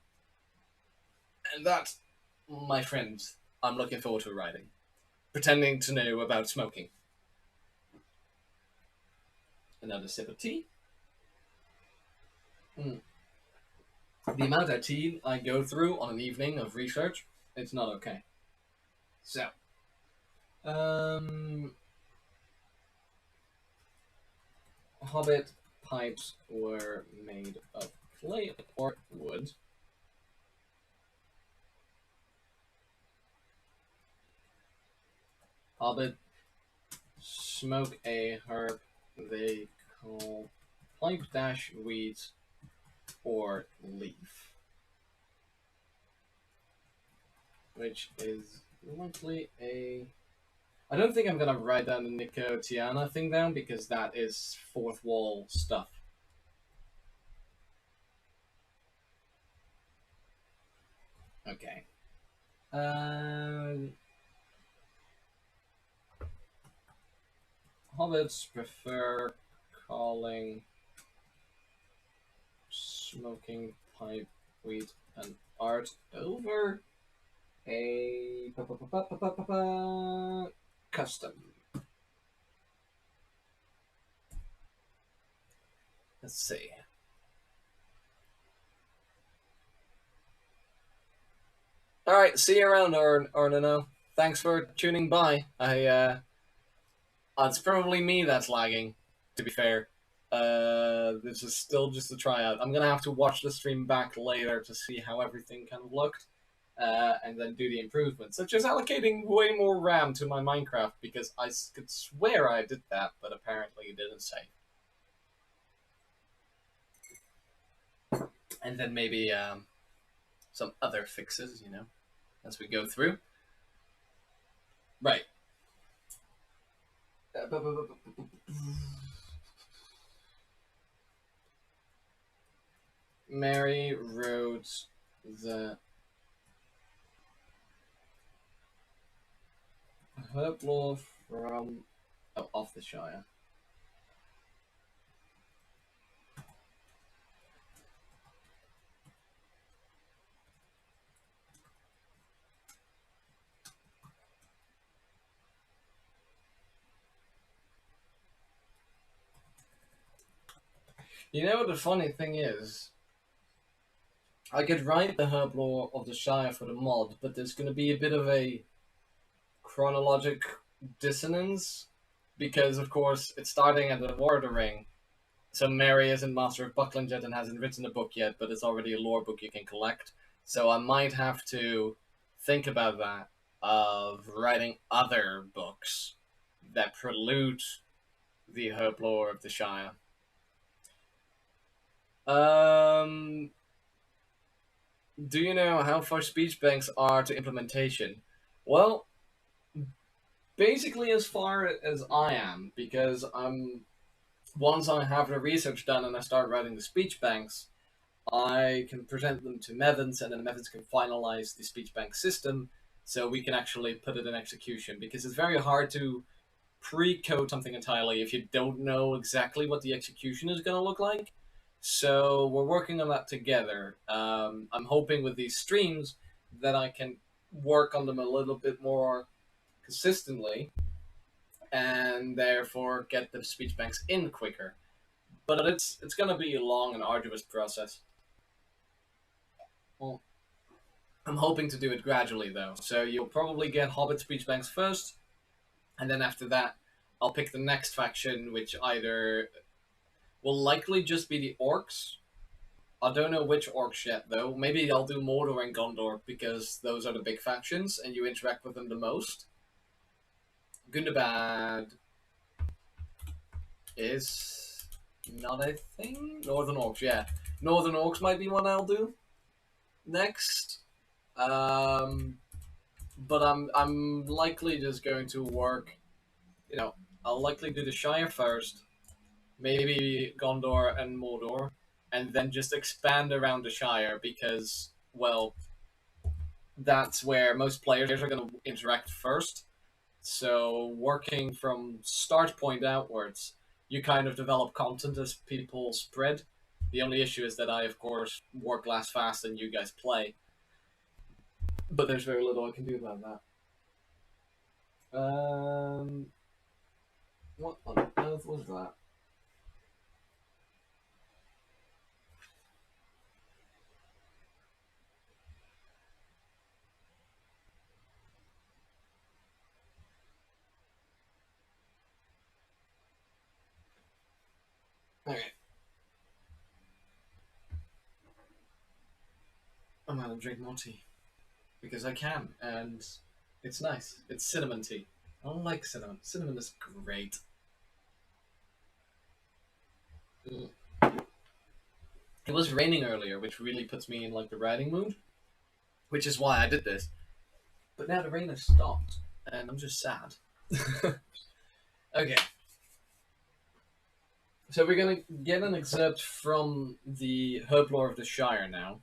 And that, my friends, I'm looking forward to writing. Pretending to know about smoking. Another sip of tea. The amount of tea I go through on an evening of research, it's not okay. So, Hobbit pipes were made of clay or wood. Hobbit smoke a herb they call pipe dash weed or leaf, which is likely a. I don't think I'm gonna write down the Nicotiana thing down because that is fourth wall stuff. Okay. Hobbits prefer calling smoking pipe, weed, and art over a custom. Let's see. All right, see you around, Ornano. Thanks for tuning by. It's probably me that's lagging, to be fair. This is still just a tryout. I'm gonna have to watch the stream back later to see how everything kind of looked, and then do the improvements, such as allocating way more RAM to my Minecraft, because I could swear I did that, but apparently it didn't say. And then maybe some other fixes, you know, as we go through. Right. Mary wrote the Herblore from off the Shire. You know what the funny thing is? I could write the Herblore of the Shire for the mod, but there's going to be a bit of a chronologic dissonance, because of course it's starting at the War of the Ring. So Mary isn't Master of Buckland yet and hasn't written a book yet, but it's already a lore book you can collect. So I might have to think about that, of writing other books that prelude the Herblore of the Shire. Do you know how far Speechbanks are to implementation? Well, basically as far as I am, because once I have the research done and I start writing the Speechbanks, I can present them to Mevans, and then Mevans can finalize the Speechbank system, so we can actually put it in execution, because it's very hard to pre-code something entirely if you don't know exactly what the execution is going to look like. So we're working on that together. I'm hoping with these streams that I can work on them a little bit more consistently, and therefore get the speech banks in quicker. But it's going to be a long and arduous process. Well, I'm hoping to do it gradually, though. So you'll probably get Hobbit Speechbanks first, and then after that, I'll pick the next faction, which either will likely just be the orcs. I don't know which orcs yet, though. Maybe I'll do Mordor and Gondor, because those are the big factions, and you interact with them the most. Gundabad is not a thing. Northern Orcs, yeah. Northern Orcs might be one I'll do next. But I'm likely just going to work, you know, I'll likely do the Shire first, maybe Gondor and Mordor, and then just expand around the Shire, because, well, that's where most players are going to interact first. So working from start point outwards, you kind of develop content as people spread. The only issue is that I, of course, work less fast than you guys play. But there's very little I can do about that. What on earth was that? Okay. I'm gonna drink more tea. Because I can, and it's nice. It's cinnamon tea. I don't like cinnamon. Cinnamon is great. Mm. It was raining earlier, which really puts me in like the writing mood, which is why I did this. But now the rain has stopped, and I'm just sad. Okay. So we're gonna get an excerpt from the Herblore of the Shire now.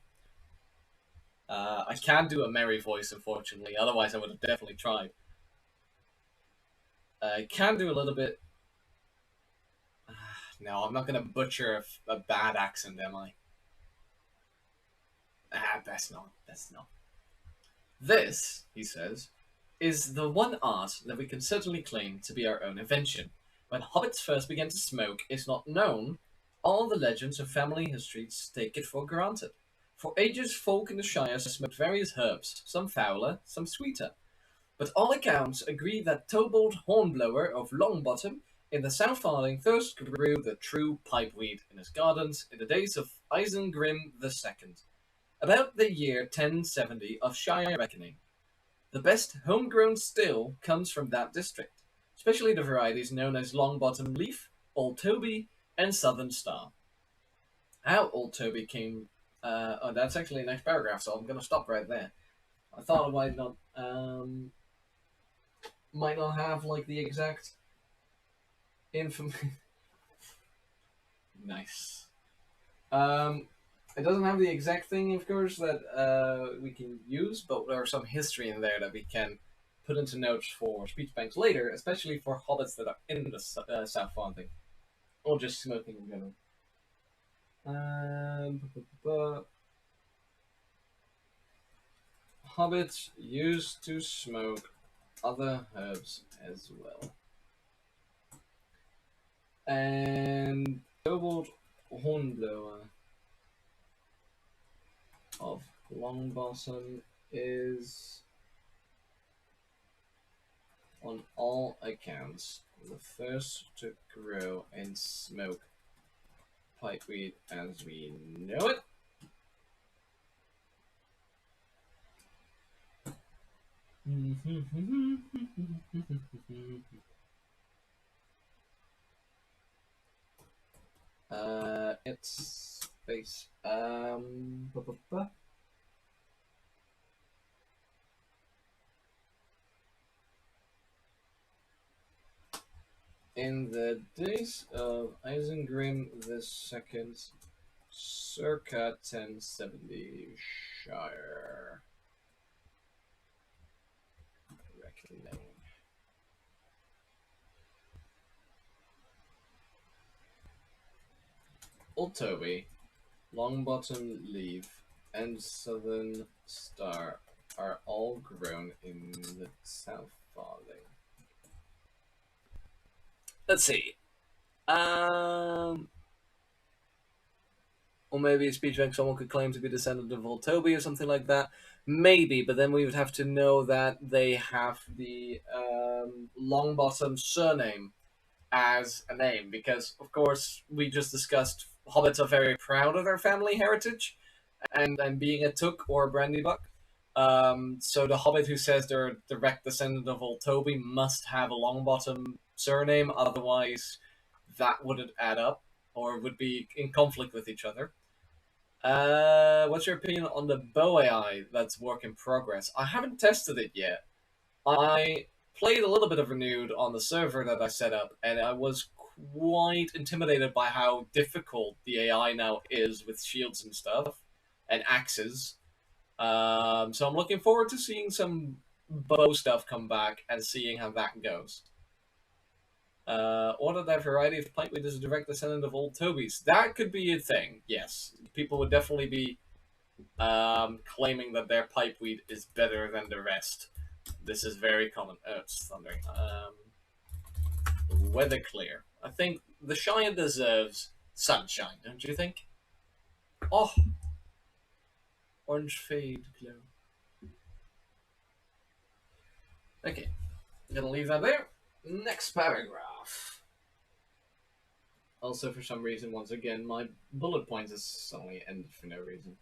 I can't do a merry voice, unfortunately. Otherwise, I would have definitely tried. I can do a little bit. No, I'm not gonna butcher a bad accent, am I? best not. Best not. This, he says, is the one art that we can certainly claim to be our own invention. When hobbits first began to smoke is not known, all the legends of family histories take it for granted. For ages, folk in the Shire smoked various herbs, some fouler, some sweeter. But all accounts agree that Tobold Hornblower of Longbottom in the South Farthing first grew the true pipeweed in his gardens in the days of Isengrim II, about the year 1070 of Shire reckoning. The best homegrown still comes from that district, especially the varieties known as Longbottom Leaf, Old Toby, and Southern Star. How Old Toby came... oh, that's actually the next paragraph, so I'm going to stop right there. I thought I might not have, like, the exact information. Nice. It doesn't have the exact thing, of course, that we can use, but there's some history in there that we can put into notes for Speechbanks later, especially for hobbits that are in the South Farthing, or just smoking in general. Hobbits used to smoke other herbs as well. And Kobold Hornblower of Longbottom is, on all accounts, the first to grow and smoke pipeweed as we know it. It's space. In the days of Isengrim II, circa 1070 Shire. Reckoning. Old Toby, Longbottom Leaf, and Southern Star are all grown in the South Farthing. Let's see. Or maybe a Speechbank someone could claim to be descendant of Old Toby or something like that. Maybe, but then we would have to know that they have the Longbottom surname as a name, because, of course, we just discussed hobbits are very proud of their family heritage and being a Took or a Brandybuck. So the hobbit who says they're a direct descendant of Old Toby must have a Longbottom surname, otherwise that wouldn't add up or would be in conflict with each other. What's your opinion on the bow AI that's work in progress? I haven't tested it yet. I played a little bit of Renewed on the server that I set up, and I was quite intimidated by how difficult the AI now is with shields and stuff, and axes. So I'm looking forward to seeing some bow stuff come back and seeing how that goes. Order that variety of pipeweed is a direct descendant of Old Toby's. That could be a thing, yes. People would definitely be claiming that their pipeweed is better than the rest. This is very common. Oh, it's thundering. Weather clear. I think the Shire deserves sunshine, don't you think? Oh! Orange fade glow. Okay. I'm gonna leave that there. Next paragraph. Also, for some reason, once again, my bullet points is suddenly ended for no reason.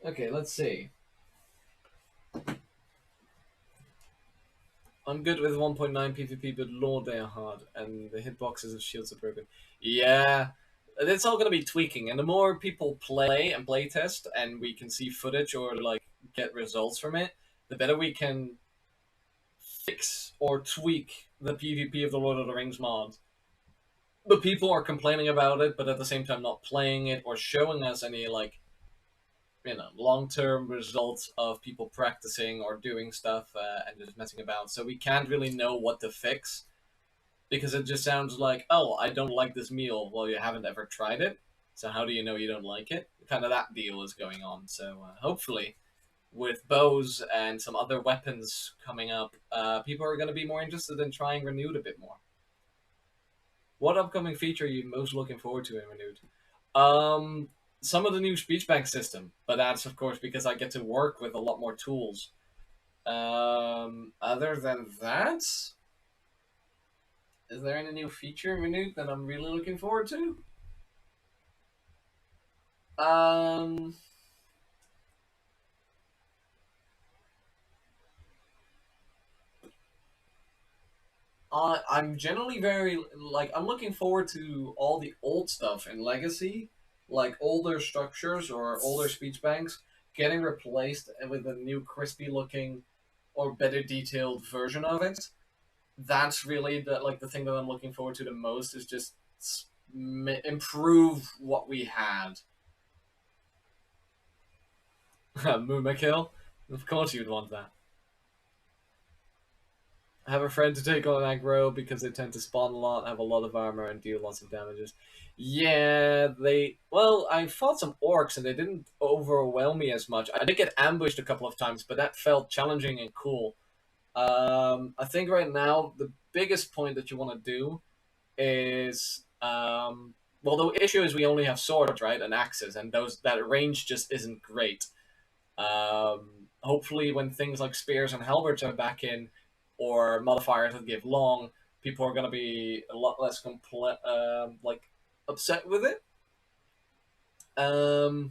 Okay, let's see. I'm good with 1.9 PvP, but lord, they are hard, and the hitboxes of shields are broken. Yeah, it's all going to be tweaking, and the more people play and playtest, and we can see footage or, like, get results from it, the better we can fix or tweak the PvP of the Lord of the Rings mod. But people are complaining about it, but at the same time not playing it or showing us any, like, you know, long-term results of people practicing or doing stuff and just messing about. So we can't really know what to fix, because it just sounds like, oh, I don't like this meal. Well, you haven't ever tried it. So how do you know you don't like it? Kind of that deal is going on. So hopefully, with bows and some other weapons coming up, people are going to be more interested in trying Renewed a bit more. What upcoming feature are you most looking forward to in Renewed? Some of the new speech bank system, but that's of course because I get to work with a lot more tools. Other than that, is there any new feature in Renewed that I'm really looking forward to? Um, I'm generally very like I'm looking forward to all the old stuff in Legacy, like older structures or older speech banks getting replaced with a new crispy looking or better detailed version of it. That's really the thing that I'm looking forward to the most is just improve what we had. Moomakill, of course you'd want that. Have a friend to take on aggro because they tend to spawn a lot, have a lot of armor, and deal lots of damages. Yeah, they. Well, I fought some orcs and they didn't overwhelm me as much. I did get ambushed a couple of times, but that felt challenging and cool. I think right now the biggest point that you want to do is well, the issue is we only have swords, right, and axes, and those that range just isn't great. Hopefully, when things like spears and halberds are back in, or modifiers that give long, people are going to be a lot less like upset with it. And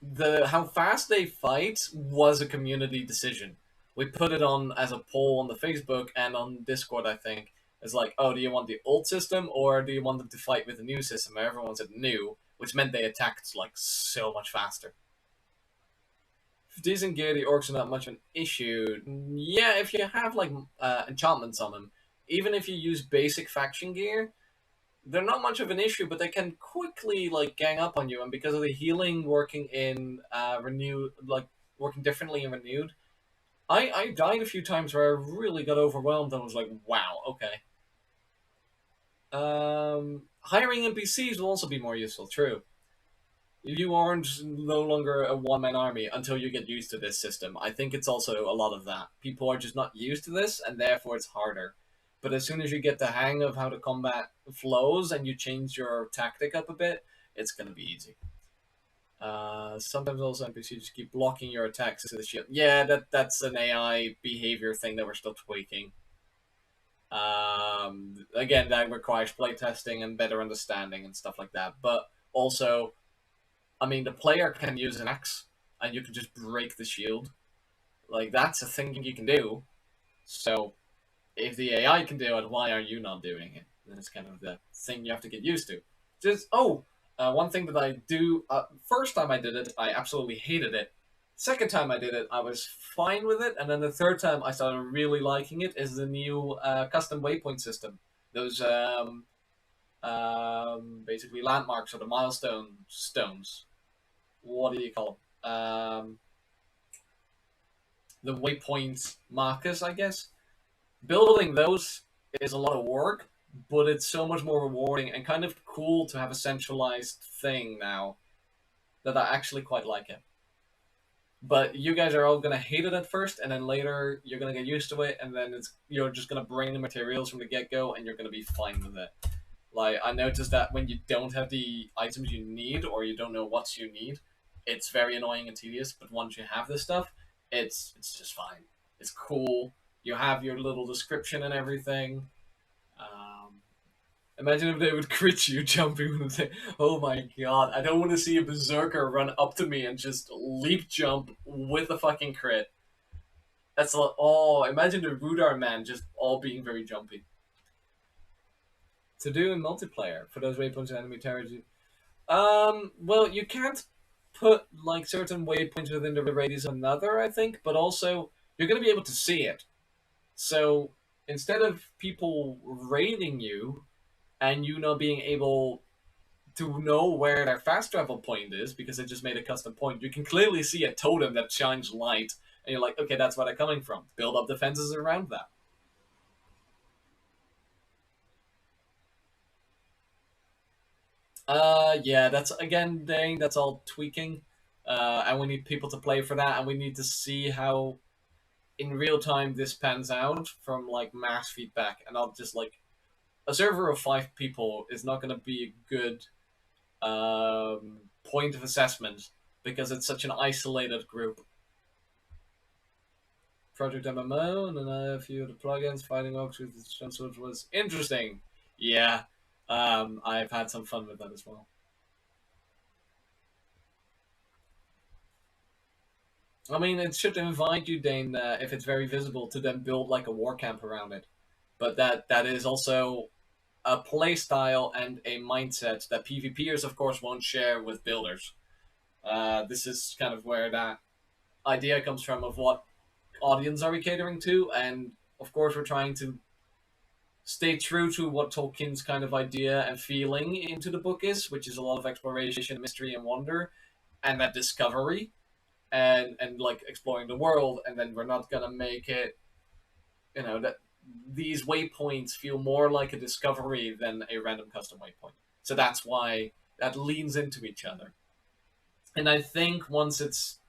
the how fast they fight was a community decision. We put it on as a poll on the Facebook and on Discord, I think. It's like, oh, do you want the old system or do you want them to fight with the new system? And everyone said new, which meant they attacked like so much faster. Decent gear, the orcs are not much of an issue. Yeah, if you have like enchantments on them, even if you use basic faction gear, they're not much of an issue, but they can quickly like gang up on you. And because of the healing working in renewed, like working differently in renewed, I died a few times where I really got overwhelmed and was like, wow, okay. Hiring NPCs will also be more useful. True. You aren't no longer a one-man army until you get used to this system. I think it's also a lot of that. People are just not used to this, and therefore it's harder. But as soon as you get the hang of how the combat flows and you change your tactic up a bit, it's going to be easy. Sometimes also NPCs just keep blocking your attacks to the shield. Yeah, that's an AI behavior thing that we're still tweaking. Again, that requires playtesting and better understanding and stuff like that. But also, I mean, the player can use an axe, and you can just break the shield. Like, that's a thing you can do. So, if the AI can do it, why are you not doing it? And it's kind of the thing you have to get used to. Just, one thing that I do, first time I did it, I absolutely hated it. Second time I did it, I was fine with it. And then the third time I started really liking it is the new custom waypoint system. Those, basically landmarks or the milestone stones. What do you call them? The waypoint markers, I guess. Building those is a lot of work, but it's so much more rewarding and kind of cool to have a centralized thing now that I actually quite like it. But you guys are all gonna hate it at first, and then later you're gonna get used to it, and then you're just gonna bring the materials from the get go, and you're gonna be fine with it. Like I noticed that when you don't have the items you need, or you don't know what you need, it's very annoying and tedious. But once you have this stuff, it's just fine. It's cool. You have your little description and everything. Um, Imagine if they would crit you jumping with it. Oh my god! I don't want to see a berserker run up to me and just leap jump with a fucking crit. That's like, oh, imagine the Rudar man just all being very jumpy. To do in multiplayer for those waypoints and enemy territory. Well, you can't put like certain waypoints within the radius of another, I think, but also you're going to be able to see it. So instead of people raiding you and you not being able to know where their fast travel point is because they just made a custom point, you can clearly see a totem that shines light, and you're like, okay, that's where they're coming from. Build up defenses around that. Yeah, that's again, Dane. That's all tweaking, and we need people to play for that, and we need to see how in real time this pans out from like mass feedback, and not just like a server of 5 people is not going to be a good point of assessment because it's such an isolated group. Project MMO, and then a few of the plugins, fighting orcs with the stone swords was interesting. Yeah, I've had some fun with that as well. I mean, it should invite you, Dane, if it's very visible, to then build like a war camp around it. But that is also a play style and a mindset that PvPers, of course, won't share with builders. This is kind of where that idea comes from of what audience are we catering to, and of course, we're trying to stay true to what Tolkien's kind of idea and feeling into the book is, which is a lot of exploration, mystery, and wonder, and that discovery, and like exploring the world. And then we're not gonna make it, that these waypoints feel more like a discovery than a random custom waypoint. So that's why that leans into each other. And I think once it's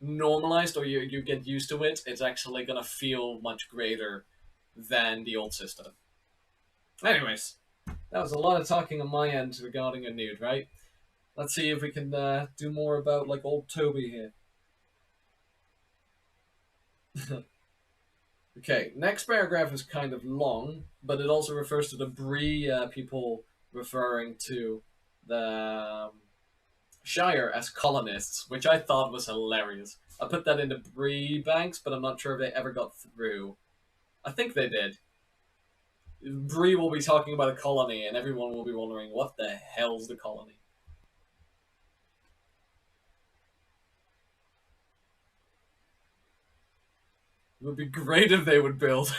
normalized or you get used to it, it's actually gonna feel much greater than the old system. Anyways, that was a lot of talking on my end regarding a nude, right? Let's see if we can do more about like old Toby here. Okay, next paragraph is kind of long, but it also refers to the Bree people referring to the Shire as colonists, which I thought was hilarious. I put that into Bree Banks, but I'm not sure if they ever got through. I think they did. Bree will be talking about a colony, and everyone will be wondering, what the hell's the colony? It would be great if they would build.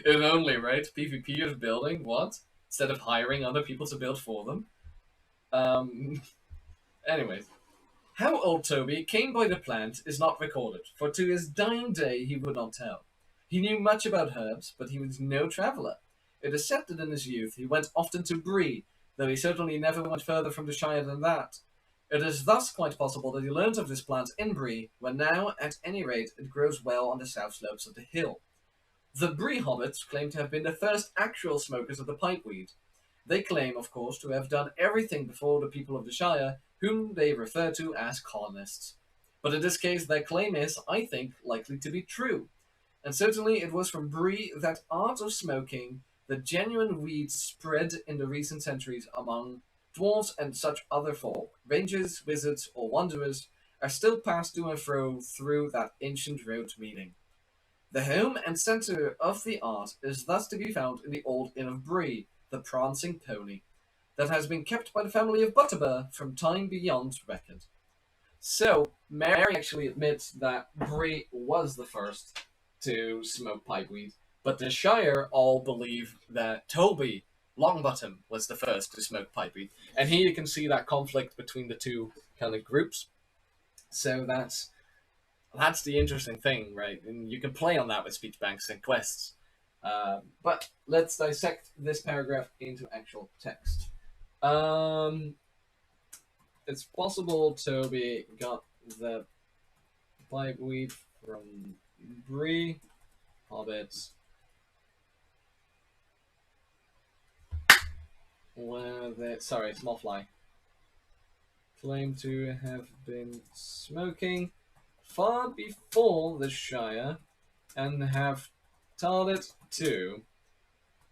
If only, right? PvP is building, what? Instead of hiring other people to build for them. Um, anyways. How old Toby came by the plant is not recorded, for to his dying day he would not tell. He knew much about herbs, but he was no traveller. It is said that in his youth he went often to Bree, though he certainly never went further from the Shire than that. It is thus quite possible that he learnt of this plant in Bree, where now, at any rate, it grows well on the south slopes of the hill. The Bree hobbits claim to have been the first actual smokers of the pipeweed. They claim, of course, to have done everything before the people of the Shire, whom they refer to as colonists. But in this case, their claim is, I think, likely to be true. And certainly it was from Bree that art of smoking, the genuine weed, spread in the recent centuries among dwarves and such other folk. Rangers, wizards, or wanderers are still passed to and fro through that ancient road meeting. The home and centre of the art is thus to be found in the old Inn of Bree, the prancing pony, that has been kept by the family of Butterbur from time beyond record. So, Mary actually admits that Bree was the first to smoke pipeweed, but the Shire all believe that Toby Longbottom was the first to smoke pipeweed. And here you can see that conflict between the two kind of groups. So that's the interesting thing, right? And you can play on that with speech banks and quests. But let's dissect this paragraph into actual text. It's possible Toby got the pipeweed from Bree hobbits where they, sorry, small fly, claim to have been smoking far before the Shire and have taught it to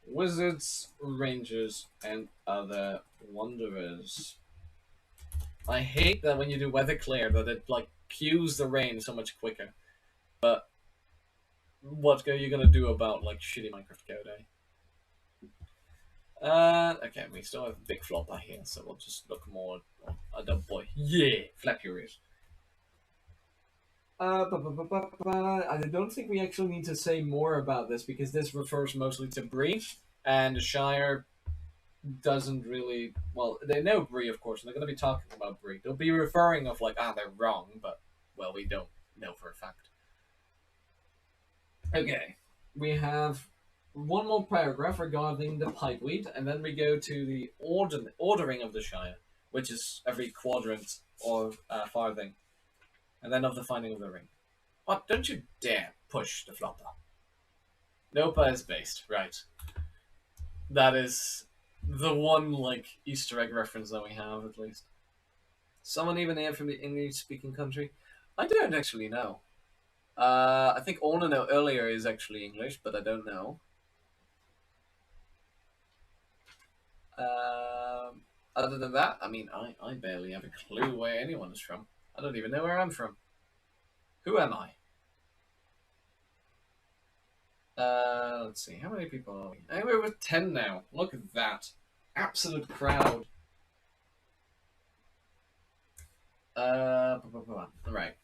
wizards, rangers, and other wanderers. I hate that when you do weather clear that it like cues the rain so much quicker. But what are you gonna do about like shitty Minecraft code, eh? Okay, we still have Big Flopper here, so we'll just look more at the boy. Yeah, flap your ears. I don't think we actually need to say more about this because this refers mostly to Bree, and the Shire doesn't really. Well, they know Bree, of course, and they're going to be talking about Bree. They'll be referring of like, they're wrong, but well, we don't know for a fact. Okay, we have one more paragraph regarding the pipeweed, and then we go to the ordering of the Shire, which is every quadrant or farthing, and then of the finding of the ring. What? Don't you dare push the flopper. Nopa is based, right. That is the one, like, Easter egg reference that we have, at least. Someone even here from the English-speaking country? I don't actually know. I think Ornano earlier is actually English, but I don't know. Other than that, I mean, I barely have a clue where anyone is from. I don't even know where I'm from. Who am I? Let's see. How many people are we? Hey, we're over 10 now. Look at that. Absolute crowd. Right.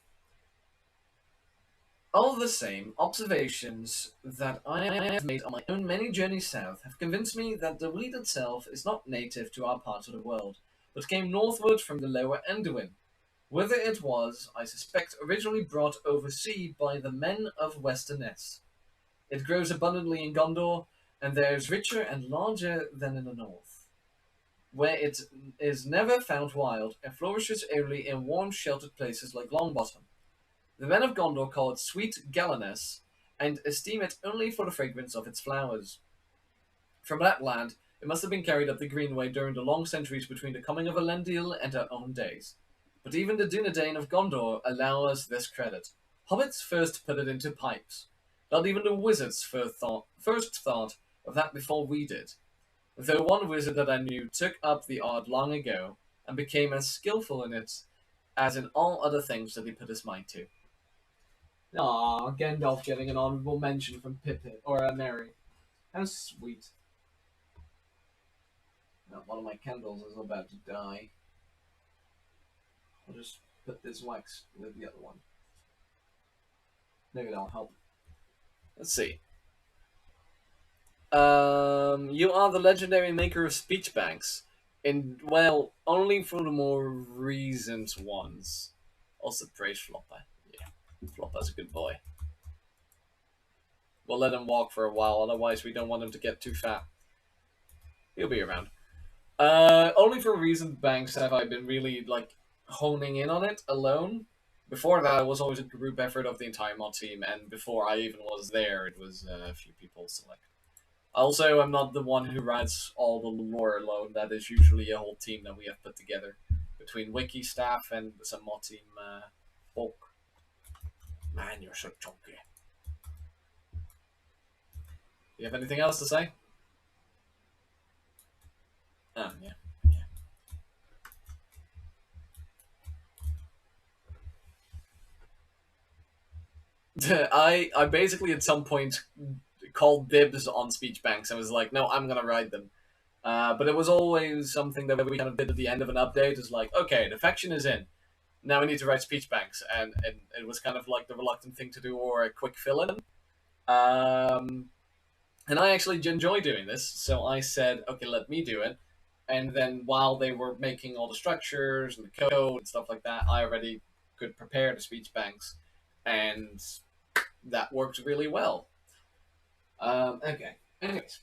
All the same, observations that I have made on my own many journeys south have convinced me that the weed itself is not native to our part of the world, but came northward from the lower Anduin. Whether it was, I suspect, originally brought oversea by the men of Westerness. It grows abundantly in Gondor, and there is richer and larger than in the north, where it is never found wild and flourishes only in warm, sheltered places like Longbottom. The men of Gondor call it sweet Galeness, and esteem it only for the fragrance of its flowers. From that land, it must have been carried up the Greenway during the long centuries between the coming of Elendil and our own days. But even the Dunedain of Gondor allow us this credit. Hobbits first put it into pipes. Not even the wizards first thought of that before we did. Though one wizard that I knew took up the art long ago, and became as skillful in it as in all other things that he put his mind to. Aw, Gandalf getting an honorable mention from Pippin, or Merry. How sweet. Oh, one of my candles is about to die. I'll just put this wax with the other one. Maybe that'll help. Let's see. You are the legendary maker of Speechbanks. Well, only for the more recent ones. Also praise Flopper. Yeah, Flopper's a good boy. We'll let him walk for a while, otherwise we don't want him to get too fat. He'll be around. Only for recent banks have I been really, like, honing in on it alone. Before that, it was always a group effort of the entire mod team, and before I even was there, it was a few people selected. Also, I'm not the one who writes all the lore alone. That is usually a whole team that we have put together between wiki staff and some mod team folk. Man, you're so chunky. You have anything else to say? Oh, yeah. I basically at some point called dibs on Speechbanks and was like, no, I'm gonna write them. But it was always something that we kind of did at the end of an update. Is like, okay, the faction is in. Now we need to write Speechbanks, and it was kind of like the reluctant thing to do, or a quick fill-in. And I actually enjoy doing this, so I said, okay, let me do it. And then while they were making all the structures and the code and stuff like that, I already could prepare the Speechbanks, and that worked really well. Okay. Anyways.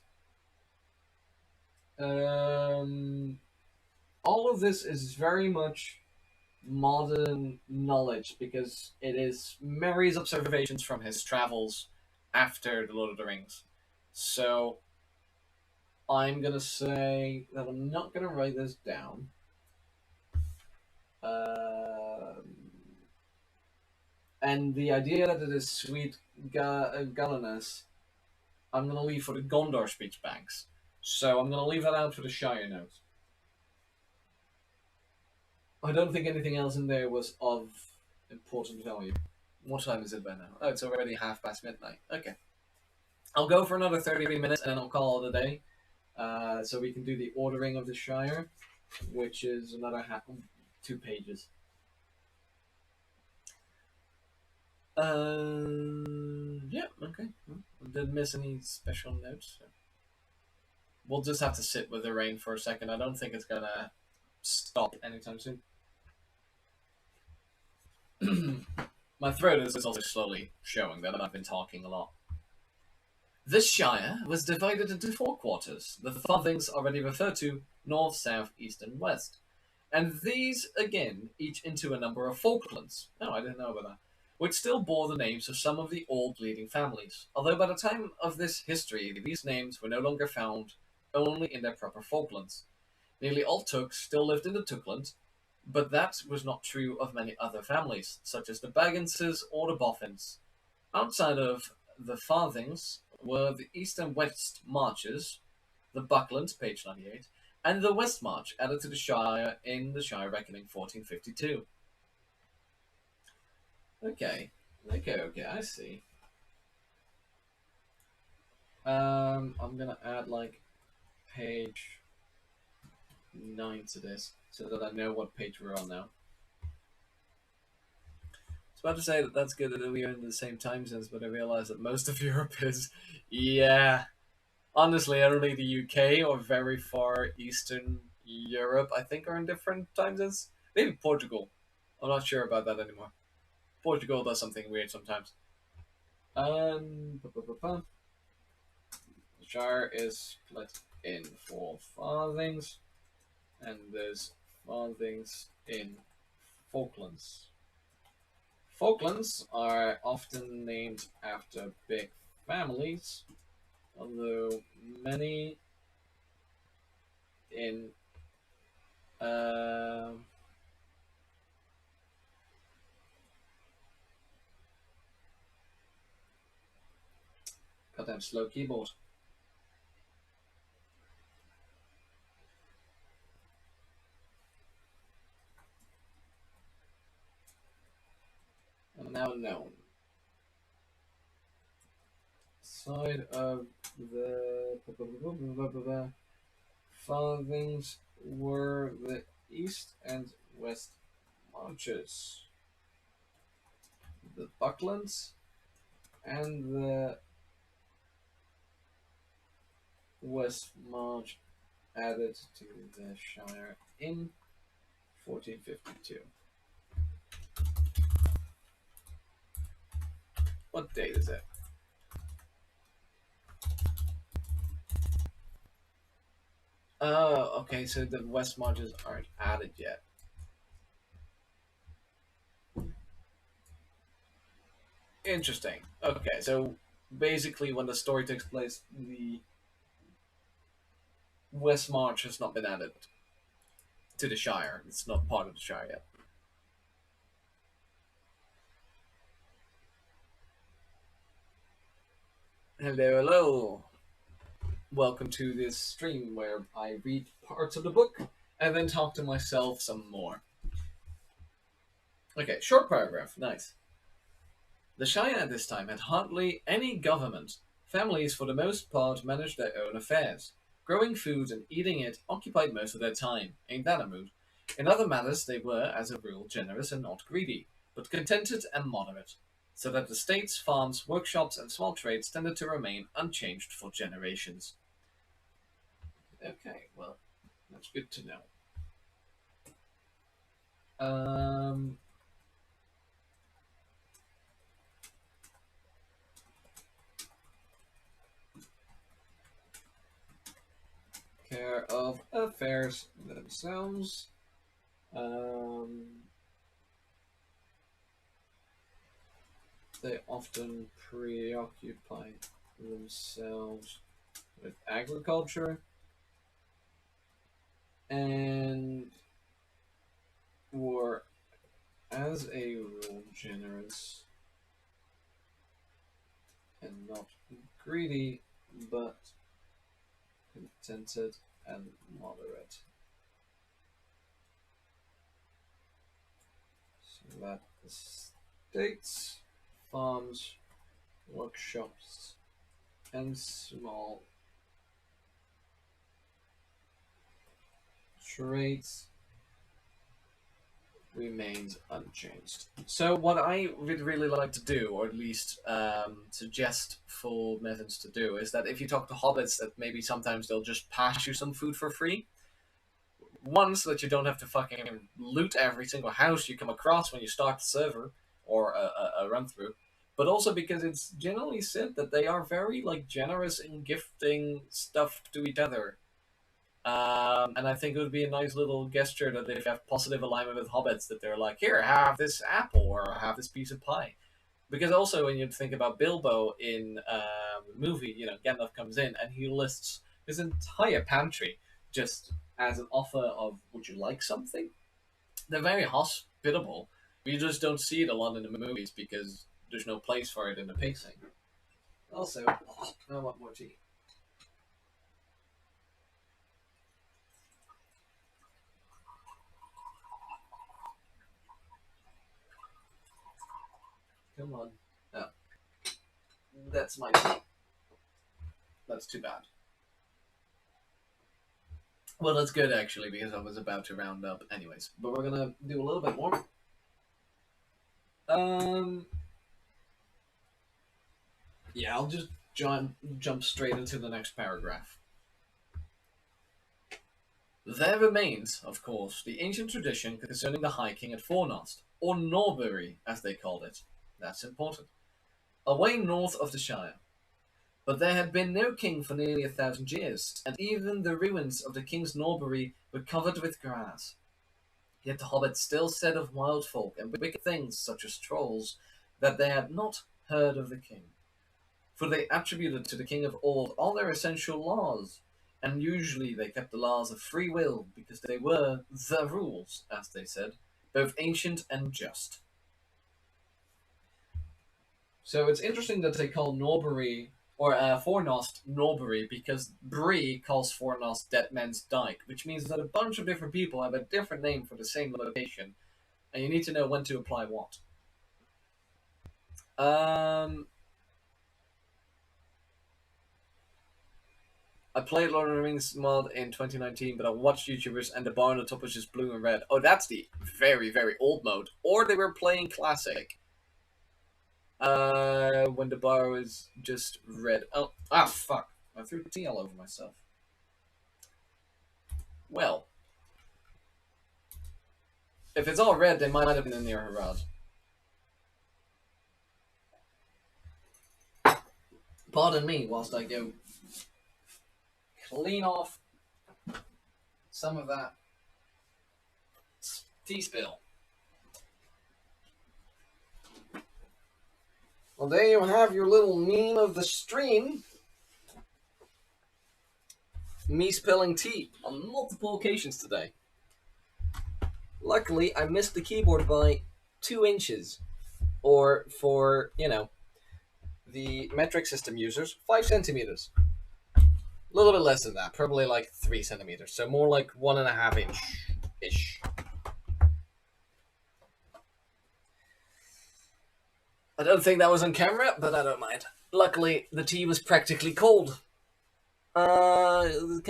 All of this is very much modern knowledge because it is Merry's observations from his travels after the Lord of the Rings. So I'm gonna say that I'm not gonna write this down. And the idea that it is sweet Galeness, I'm gonna leave for the Gondor Speechbanks. So I'm gonna leave that out for the Shire notes. I don't think anything else in there was of important value. What time is it by now? Oh, it's already midnight. Okay. I'll go for another 30 minutes and then I'll call it a day. So we can do the ordering of the Shire, which is another 2 pages. Yeah, okay. Didn't miss any special notes. So. We'll just have to sit with the rain for a second. I don't think it's gonna stop anytime soon. My throat is also slowly showing that I've been talking a lot. This Shire was divided into four quarters, the farthings already referred to: north, south, east, and west. And these, again, each into a number of Falklands. Oh, I didn't know about that. Which still bore the names of some of the old leading families, although by the time of this history, these names were no longer found only in their proper Falklands. Nearly all Tooks still lived in the Tookland, but that was not true of many other families, such as the Bagginses or the Boffins. Outside of the Farthings were the East and West Marches, the Buckland, page 98, and the West March, added to the Shire in the Shire Reckoning 1452. Okay, I see. I'm gonna add like page 9 to this so that I know what page we're on now. I was about to say that that's good that we are in the same time zones, but I realize that most of Europe is, yeah. Honestly, only the UK or very far Eastern Europe, I think, are in different time zones. Maybe Portugal. I'm not sure about that anymore. Portugal does something weird sometimes. The Shire is split in four farthings, and there's farthings in Falklands. Falklands are often named after big families, although many in goddamn slow keyboard. Are now known. Side of the farthings were the east and west marches, the Bucklands, and the West March, added to the Shire in 1452. What date is it? Oh, okay, so the West Marches aren't added yet. Interesting. Okay, so basically when the story takes place, the West March has not been added to the Shire. It's not part of the Shire yet. Hello, hello. Welcome to this stream where I read parts of the book and then talk to myself some more. Okay, short paragraph. Nice. The Shire at this time had hardly any government. Families, for the most part, managed their own affairs. Growing food and eating it occupied most of their time. Ain't that a mood? In other matters, they were, as a rule, generous and not greedy, but contented and moderate, so that estates, farms, workshops, and small trades tended to remain unchanged for generations. Okay, well, that's good to know. Care of affairs themselves. They often preoccupy themselves with agriculture and were, as a rule, generous and not greedy, but contented and moderate. So that estates, farms, workshops, and small trades remains unchanged. So what I would really like to do, or at least suggest for methods to do, is that if you talk to hobbits, that maybe sometimes they'll just pass you some food for free. One, so that you don't have to fucking loot every single house you come across when you start the server or a run through. but also because it's generally said that they are very like generous in gifting stuff to each other. And I think it would be a nice little gesture that they have positive alignment with hobbits, that they're like, here, have this apple or have this piece of pie. Because also when you think about Bilbo in the movie, you know, Gandalf comes in and he lists his entire pantry just as an offer of, would you like something? They're very hospitable. You just don't see it a lot in the movies because there's no place for it in the pacing. Also, I want more tea. Come on. Oh, that's my tea. That's too bad. Well, that's good actually because I was about to round up anyways. But we're gonna do a little bit more. Um, yeah, I'll just jump straight into the next paragraph. There remains, of course, the ancient tradition concerning the High King at Fornost, or Norbury, as they called it. That's important. Away north of the Shire. But there had been no king for nearly 1,000 years, and even the ruins of the king's Norbury were covered with grass. Yet the hobbits still said of wild folk and wicked things such as trolls that they had not heard of the king. For they attributed to the king of old all their essential laws, and usually they kept the laws of free will because they were the rules, as they said, both ancient and just. So it's interesting that they call Norbury or Fornost Norbury because Bree calls Fornost Dead Man's Dyke, which means that a bunch of different people have a different name for the same location, and you need to know when to apply what. I played Lord of the Rings mod in 2019, but I watched YouTubers and the bar on the top was just blue and red. Oh, that's the very, very old mode. Or they were playing classic. When the bar was just red. Oh, fuck. I threw tea all over myself. Well, if it's all red, they might have been in near Harad. Pardon me whilst I go clean off some of that tea spill. Well, there you have your little meme of the stream. Me spilling tea on multiple occasions today. Luckily, I missed the keyboard by 2 inches. Or for, you know, the metric system users, 5 centimeters. A little bit less than that, probably like 3 centimeters. So more like 1.5 inch-ish. I don't think that was on camera, but I don't mind. Luckily, the tea was practically cold. Kind of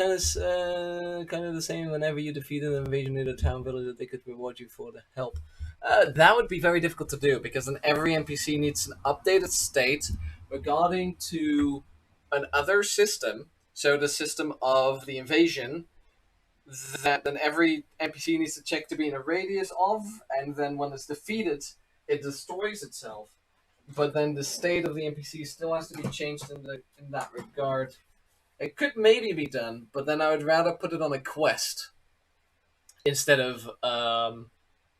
the same whenever you defeat an invasion in a town village that they could reward you for the help. That would be very difficult to do because then every NPC needs an updated state regarding to another system. So the system of the invasion that then every NPC needs to check to be in a radius of, and then when it's defeated, it destroys itself. But then the state of the NPC still has to be changed in that regard. It could maybe be done, but then I would rather put it on a quest instead of on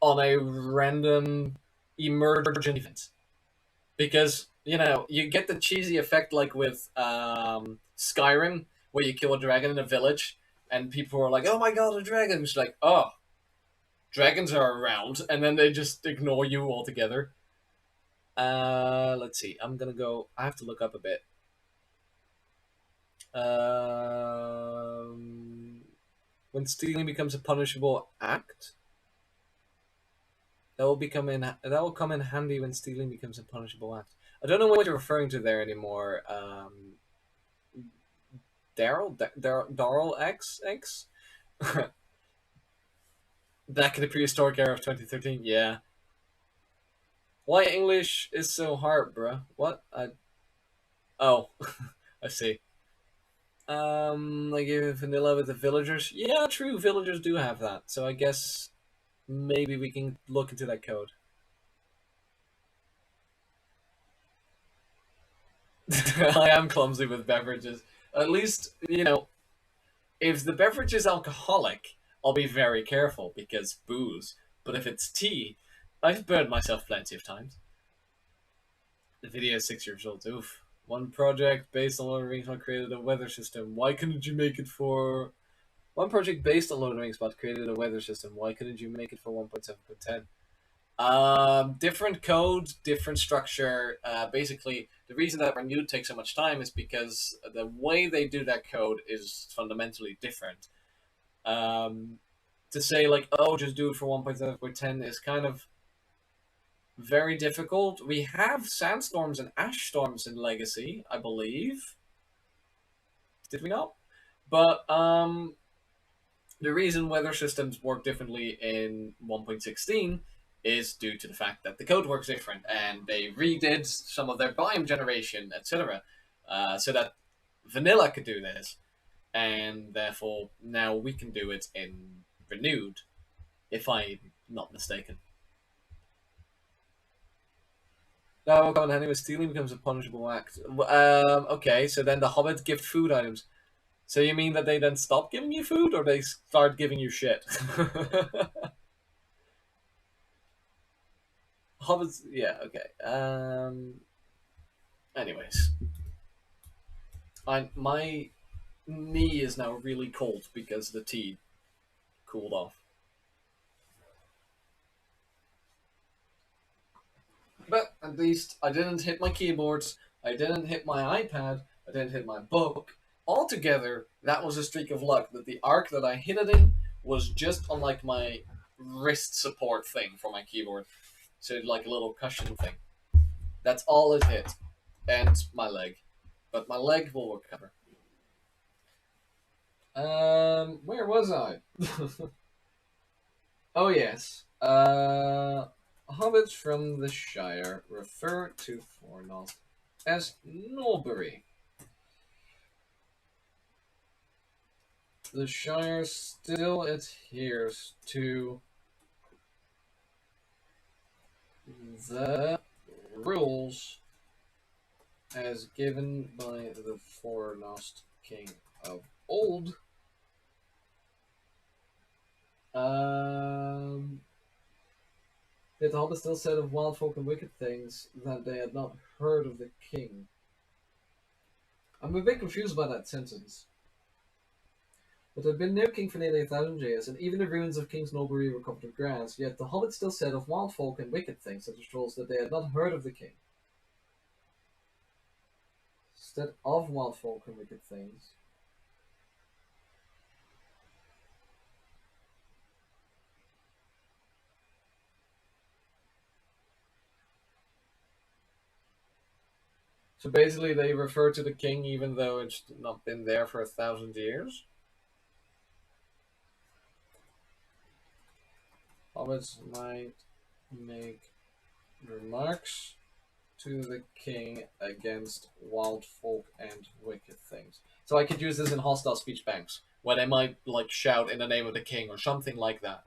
a random emergent event. Because, you know, you get the cheesy effect like with Skyrim, where you kill a dragon in a village, and people are like, oh my god, a dragon! It's like, oh, dragons are around, and then they just ignore you altogether. Let's see, I have to look up a bit. When stealing becomes a punishable act, that will come in handy when stealing becomes a punishable act. I don't know what you're referring to there anymore. Daryl X? Back in the prehistoric era of 2013, yeah. Why English is so hard, bruh? What? Oh, I see. Like vanilla with the villagers. Yeah, true. Villagers do have that. So I guess maybe we can look into that code. I am clumsy with beverages. At least, if the beverage is alcoholic, I'll be very careful because booze. But if it's tea, I've burned myself plenty of times. The video is 6 years old. Oof. One project based on Lord of the Rings mod created a weather system. Why couldn't you make it for... One project based on Lord of the Rings mod created a weather system. Why couldn't you make it for 1.7.10? Different code, different structure. Basically, the reason that renewed takes so much time is because the way they do that code is fundamentally different. To say like, oh, just do it for 1.7.10 is kind of very difficult. We have sandstorms and ash storms in Legacy, I believe. Did we not? But the reason weather systems work differently in 1.16 is due to the fact that the code works different, and they redid some of their biome generation, etc., so that vanilla could do this, and therefore now we can do it in renewed, if I'm not mistaken. Now, common anyway, stealing becomes a punishable act. Okay, so then the hobbits give food items. So you mean that they then stop giving you food, or they start giving you shit? Hobbits, yeah, okay. Anyways, my knee is now really cold because the tea cooled off. But at least I didn't hit my keyboards, I didn't hit my iPad, I didn't hit my book. Altogether, that was a streak of luck. That the arc that I hit it in was just on like my wrist support thing for my keyboard, so like a little cushion thing. That's all it hit, and my leg, but my leg will recover. Where was I? Oh yes. Hobbits from the Shire refer to Fornost as Norbury. The Shire still adheres to the rules as given by the Fornost King of old. Yet the Hobbit still said of wild folk and wicked things that they had not heard of the king. I'm a bit confused by that sentence. But there had been no king for nearly 1,000 years, and even the ruins of King's Norbury were covered with grass, yet the Hobbit still said of wild folk and wicked things such as trolls that they had not heard of the king. Instead of wild folk and wicked things. So basically they refer to the king even though it's not been there for 1,000 years? Hobbits might make remarks to the king against wild folk and wicked things. So I could use this in hostile speech banks, where they might like shout in the name of the king or something like that.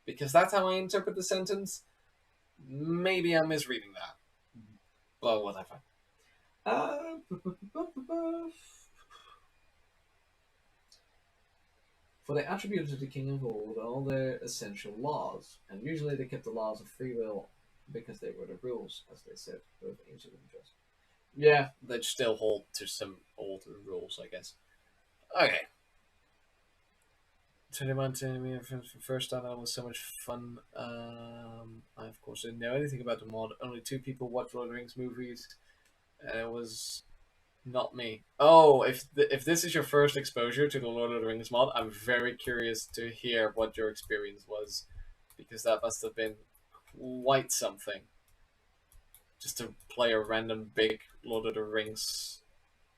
Because that's how I interpret the sentence. Maybe I'm misreading that. But whatever. For they attributed to the king of old all their essential laws, and usually they kept the laws of free will because they were the rules, as they said, both ancient and just. Yeah, they'd still hold to some old rules, I guess. Okay. 21 to me for first time that was so much fun. I of course didn't know anything about the mod. Only 2 people watched Lord of the Rings movies, and it was not me. Oh, if this is your first exposure to the Lord of the Rings mod, I'm very curious to hear what your experience was, because that must have been quite something. Just to play a random big Lord of the Rings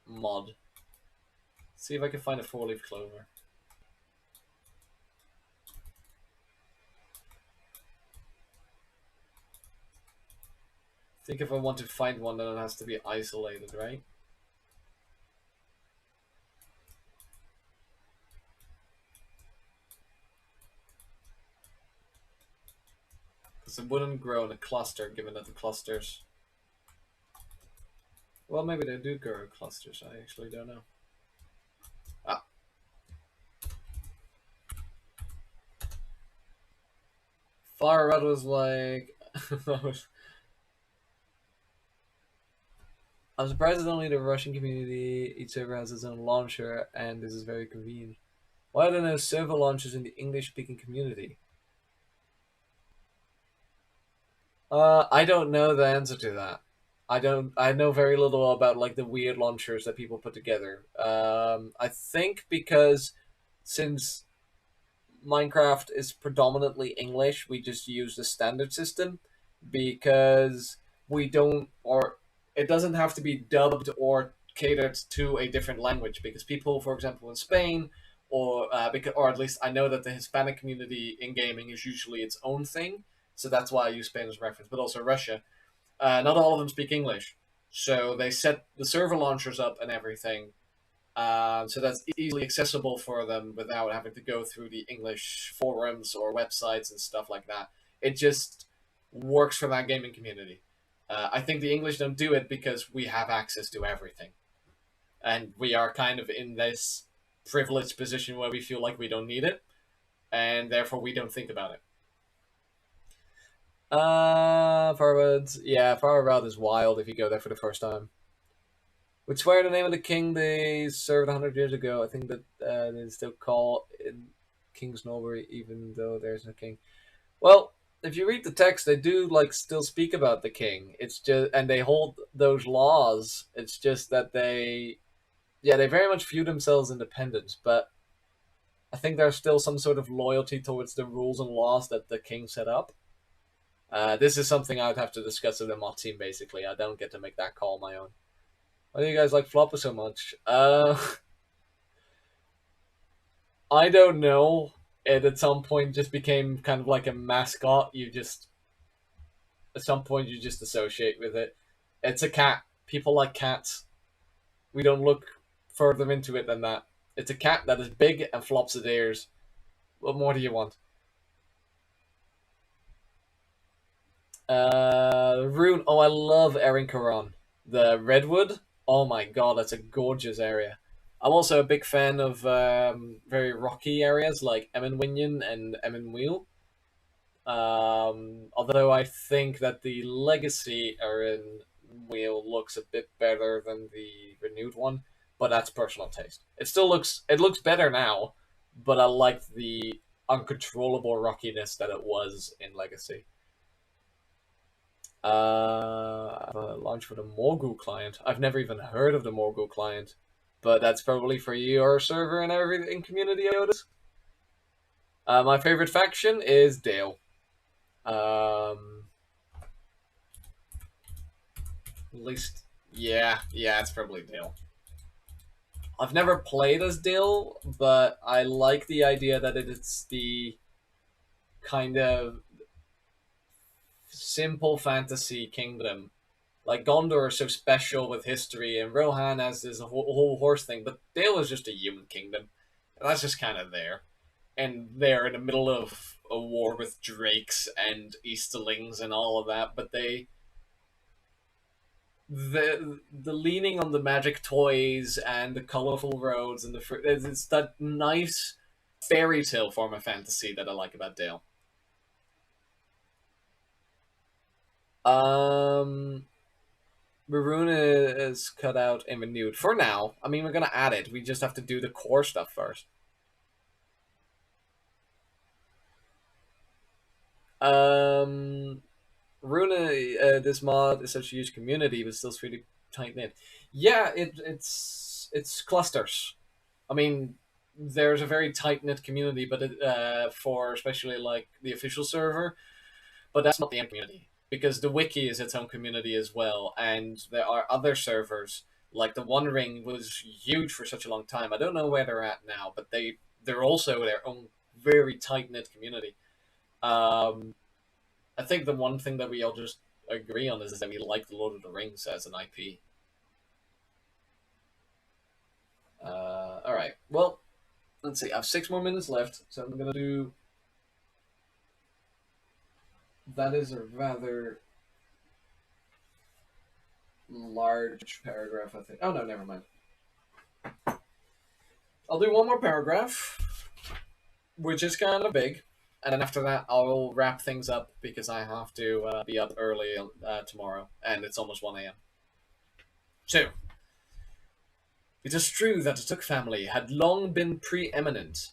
mod. See if I can find a 4-leaf clover. I think if I want to find one, then it has to be isolated, right? Because it wouldn't grow in a cluster, given that the clusters Well, maybe they do grow clusters. I actually don't know. Ah, Fire Red was like. I'm surprised it's only the Russian community. Each server has its own launcher, and this is very convenient. Why are there no server launchers in the English-speaking community? I don't know the answer to that. I don't. I know very little about like the weird launchers that people put together. I think because since Minecraft is predominantly English, we just use the standard system because we don't, or it doesn't have to be dubbed or catered to a different language. Because people, for example, in Spain, or at least I know that the Hispanic community in gaming is usually its own thing, so that's why I use Spain as reference. But also Russia, not all of them speak English, so they set the server launchers up and everything so that's easily accessible for them without having to go through the English forums or websites and stuff like that. It just works for that gaming community. I think the English don't do it because we have access to everything. And we are kind of in this privileged position where we feel like we don't need it, and therefore we don't think about it. Farwood. Yeah, Farwood is wild if you go there for the first time. Would swear the name of the king they served 100 years ago. I think that they still call in King's Norbury, even though there's no king. Well, if you read the text, they do like still speak about the king. It's just, and they hold those laws. It's just that yeah, they very much view themselves independent, but I think there's still some sort of loyalty towards the rules and laws that the king set up. This is something I would have to discuss with the mod team. Basically, I don't get to make that call on my own. Why do you guys like Flopper so much? I don't know. It at some point just became kind of like a mascot. You just at some point you just associate with it. It's a cat. People like cats. We don't look further into it than that. It's a cat that is big and flops its ears. What more do you want? Rune. Oh, I love Erin Caron. The redwood. Oh my god, that's a gorgeous area. I'm also a big fan of very rocky areas like Emmenwinion and Emmenwheel. Although I think that the legacy Erin wheel looks a bit better than the renewed one, but that's personal taste. It looks better now, but I like the uncontrollable rockiness that it was in Legacy. Launch for the Morgul client. I've never even heard of the Morgul client, but that's probably for your server and everything community. Otis. My favorite faction is Dale. At least, yeah, it's probably Dale. I've never played as Dale, but I like the idea that it's the kind of simple fantasy kingdom. Like Gondor is so special with history, and Rohan has this whole horse thing, but Dale is just a human kingdom. And that's just kind of there. And they're in the middle of a war with drakes and Easterlings and all of that, but the leaning on the magic toys and the colorful roads and the fruit. It's that nice fairy tale form of fantasy that I like about Dale. Um, Maroon is cut out and renewed for now. I mean, we're gonna add it. We just have to do the core stuff first. Um, Runa, this mod is such a huge community, but still pretty tight knit. Yeah, it's clusters. I mean, there's a very tight knit community, but for especially like the official server, but that's not the end community because the wiki is its own community as well, and there are other servers like the One Ring was huge for such a long time. I don't know where they're at now, but they're also their own very tight knit community. Um, I think the one thing that we all just agree on is that we like the Lord of the Rings as an IP. All right, well, let's see. I have 6 more minutes left, so I'm gonna do. That is a rather large paragraph, I think. Oh no, never mind. I'll do one more paragraph, which is kind of big, and then after that, I'll wrap things up because I have to be up early tomorrow, and it's almost 1 a.m. So, it is true that the Took family had long been preeminent,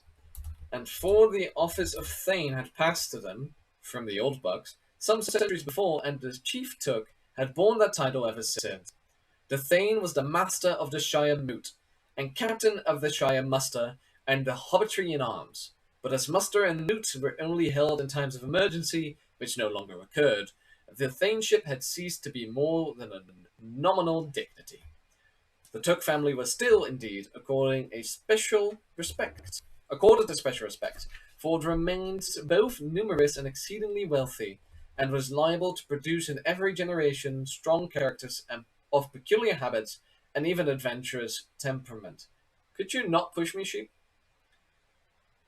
and for the office of Thane had passed to them, from the old bucks, some centuries before, and the chief Took had borne that title ever since. The Thane was the master of the Shire Moot, and captain of the Shire Muster, and the Hobbitry in arms. But as Muster and Moot were only held in times of emergency, which no longer occurred, the Thaneship had ceased to be more than a nominal dignity. The Took family was still, indeed, accorded a special respect, for it remained both numerous and exceedingly wealthy, and was liable to produce in every generation strong characters and of peculiar habits and even adventurous temperament. Could you not push me, sheep?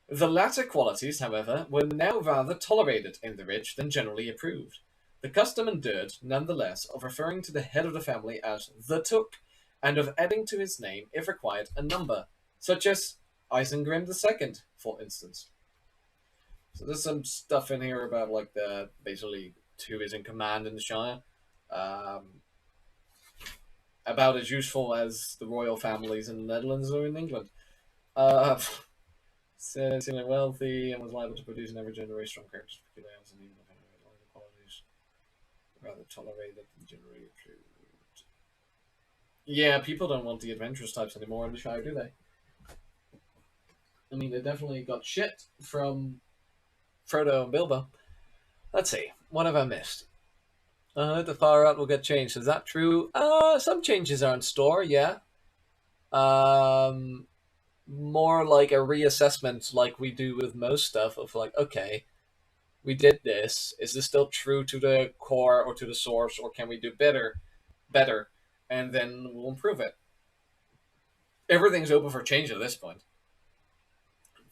The latter qualities, however, were now rather tolerated in the rich than generally approved. The custom endured, none the less, of referring to the head of the family as the Took, and of adding to his name, if required, a number, such as Isengrim II, for instance. So there's some stuff in here about like the basically who is in command in the Shire. About as useful as the royal families in the Netherlands or in England. Says wealthy and was liable to produce in every generation strong characters, particularly and even of qualities rather tolerated than generally approved. Yeah, people don't want the adventurous types anymore in the Shire, do they? I mean, they definitely got shit from Frodo and Bilbo. Let's see, what have I missed? The far out will get changed. Is that true? Some changes are in store, yeah. More like a reassessment, like we do with most stuff, of like, okay, we did this. Is this still true to the core or to the source, or can we do better? And then we'll improve it. Everything's open for change at this point.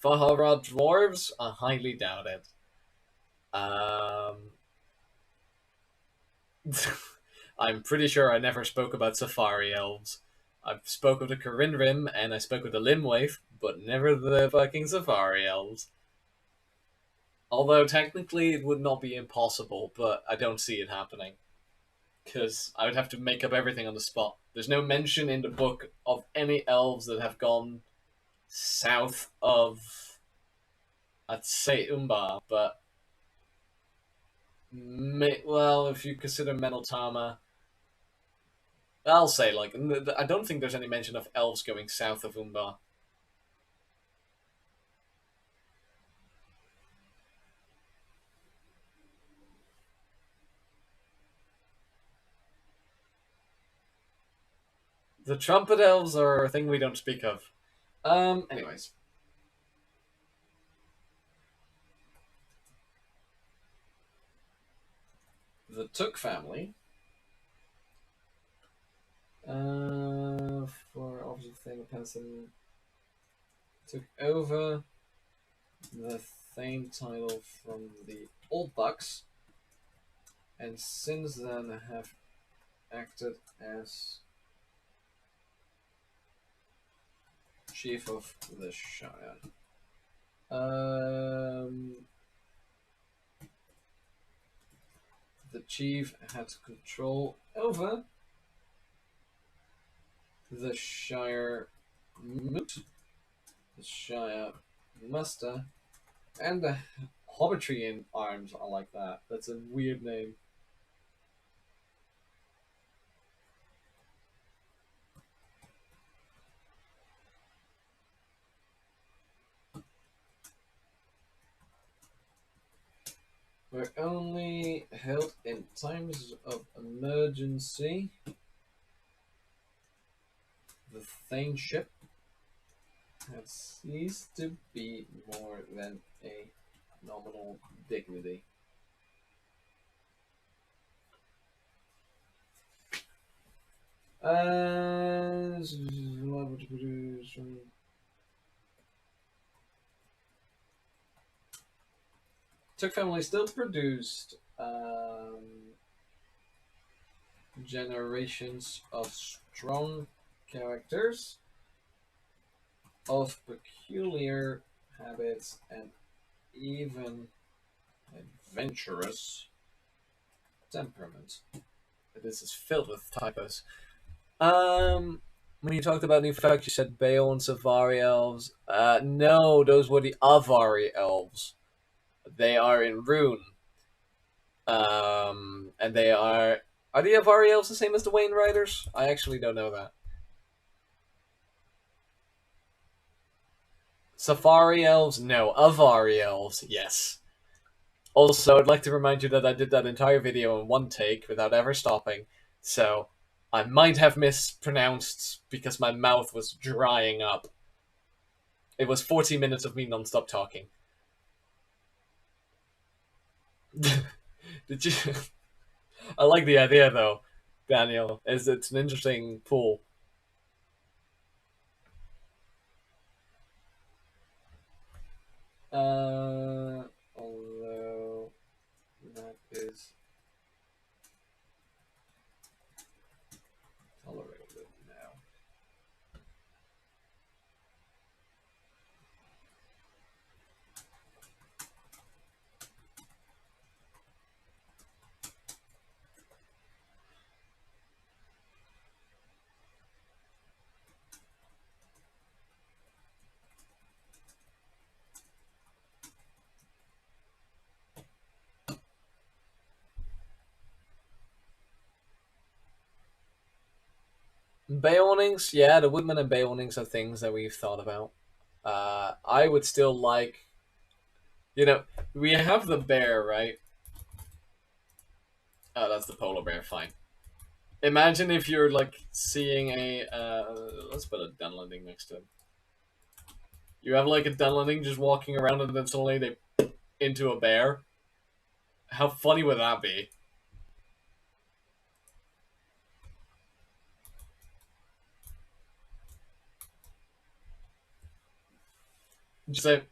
Vaharad dwarves, I highly doubt it. I'm pretty sure I never spoke about Safari elves. I spoke of the Corinrim and I spoke of the Limwaif, but never the fucking Safari elves. Although technically it would not be impossible, but I don't see it happening. Because I would have to make up everything on the spot. There's no mention in the book of any elves that have gone south of, I'd say Umbar, but well, if you consider Meneltama, I'll say like I don't think there's any mention of elves going south of Umbar. The trumpet elves are a thing we don't speak of. Anyways. The Took family, for Office of Thane Penson, took over the Thane title from the Old Bucks, and since then have acted as chief of the Shire. The chief had control over the Shire Moot, the Shire Muster, and the Hobbitry in arms. I like that. That's a weird name. Were only held in times of emergency. The Thaneship had ceased to be more than a nominal dignity. Liable to produce. Took family still produced generations of strong characters of peculiar habits and even adventurous temperament. This is filled with typos. When you talked about new facts, you said Beowulf and Savari elves. No, those were the Avari elves. They are in Rune. And they are. Are the Avari elves the same as the Wayne Riders? I actually don't know that. Safari elves? No. Avari elves? Yes. Also, I'd like to remind you that I did that entire video in one take without ever stopping, so I might have mispronounced because my mouth was drying up. It was 40 minutes of me non-stop talking. Did you? I like the idea though, Daniel. It's an interesting pool. Although that is tolerated now. Beornings, yeah, the Woodman and Beornings are things that we've thought about. I would still like, we have the bear, right? Oh, that's the polar bear, fine. Imagine if you're, like, seeing a, let's put a Dunlending next to him. You have, like, a Dunlending just walking around and then suddenly they into a bear. How funny would that be? Just say,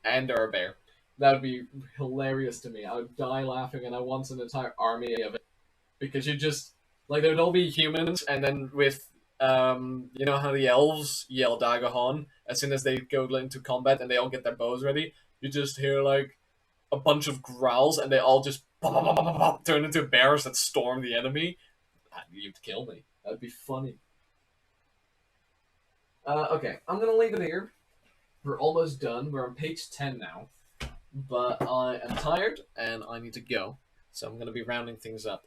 and they're a bear. That would be hilarious to me. I would die laughing, and I want an entire army of it. Because you just, like, there would all be humans, and then with, you know how the elves yell Dagahon as soon as they go into combat and they all get their bows ready? You just hear, like, a bunch of growls, and they all just turn into bears that storm the enemy. You'd kill me. That'd be funny. Okay, I'm gonna leave it here. We're almost done. We're on page 10 now. But I am tired, and I need to go. So I'm gonna be rounding things up.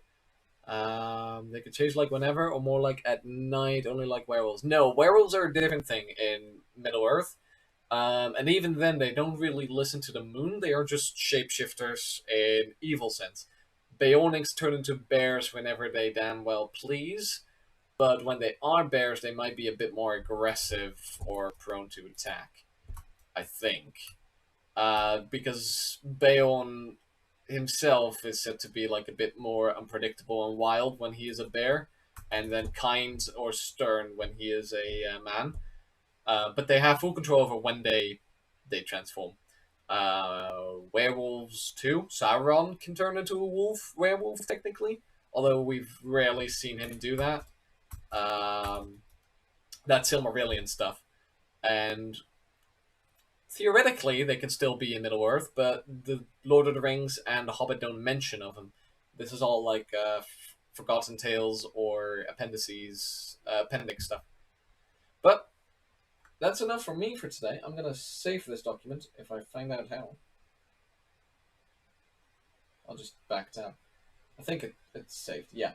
They could change like whenever, or more like at night, only like werewolves. No, werewolves are a different thing in Middle Earth. And even then, they don't really listen to the moon. They are just shapeshifters in evil sense. Beornings turn into bears whenever they damn well please. But when they are bears, they might be a bit more aggressive or prone to attack. I think. Because Beorn himself is said to be like a bit more unpredictable and wild when he is a bear, and then kind or stern when he is a man. But they have full control over when they transform. Werewolves too. Sauron can turn into a werewolf technically, although we've rarely seen him do that. That's Silmarillion stuff, and theoretically they can still be in Middle Earth, but the Lord of the Rings and the Hobbit don't mention of them. This is all like Forgotten Tales or appendix stuff. But that's enough from me for today. I'm gonna save this document if I find out how. I'll just back tab. I think it's saved. Yeah.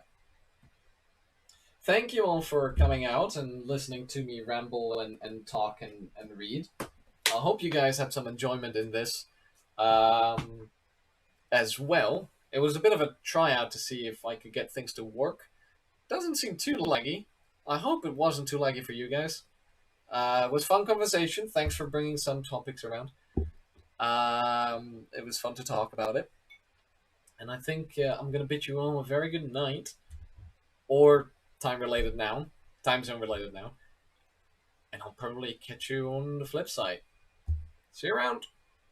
Thank you all for coming out and listening to me ramble and talk and read. I hope you guys have some enjoyment in this as well. It was a bit of a tryout to see if I could get things to work. Doesn't seem too laggy. I hope it wasn't too laggy for you guys. It was fun conversation. Thanks for bringing some topics around. It was fun to talk about it. And I think I'm going to bid you all a very good night. Or time zone related now. And I'll probably catch you on the flip side. See you around.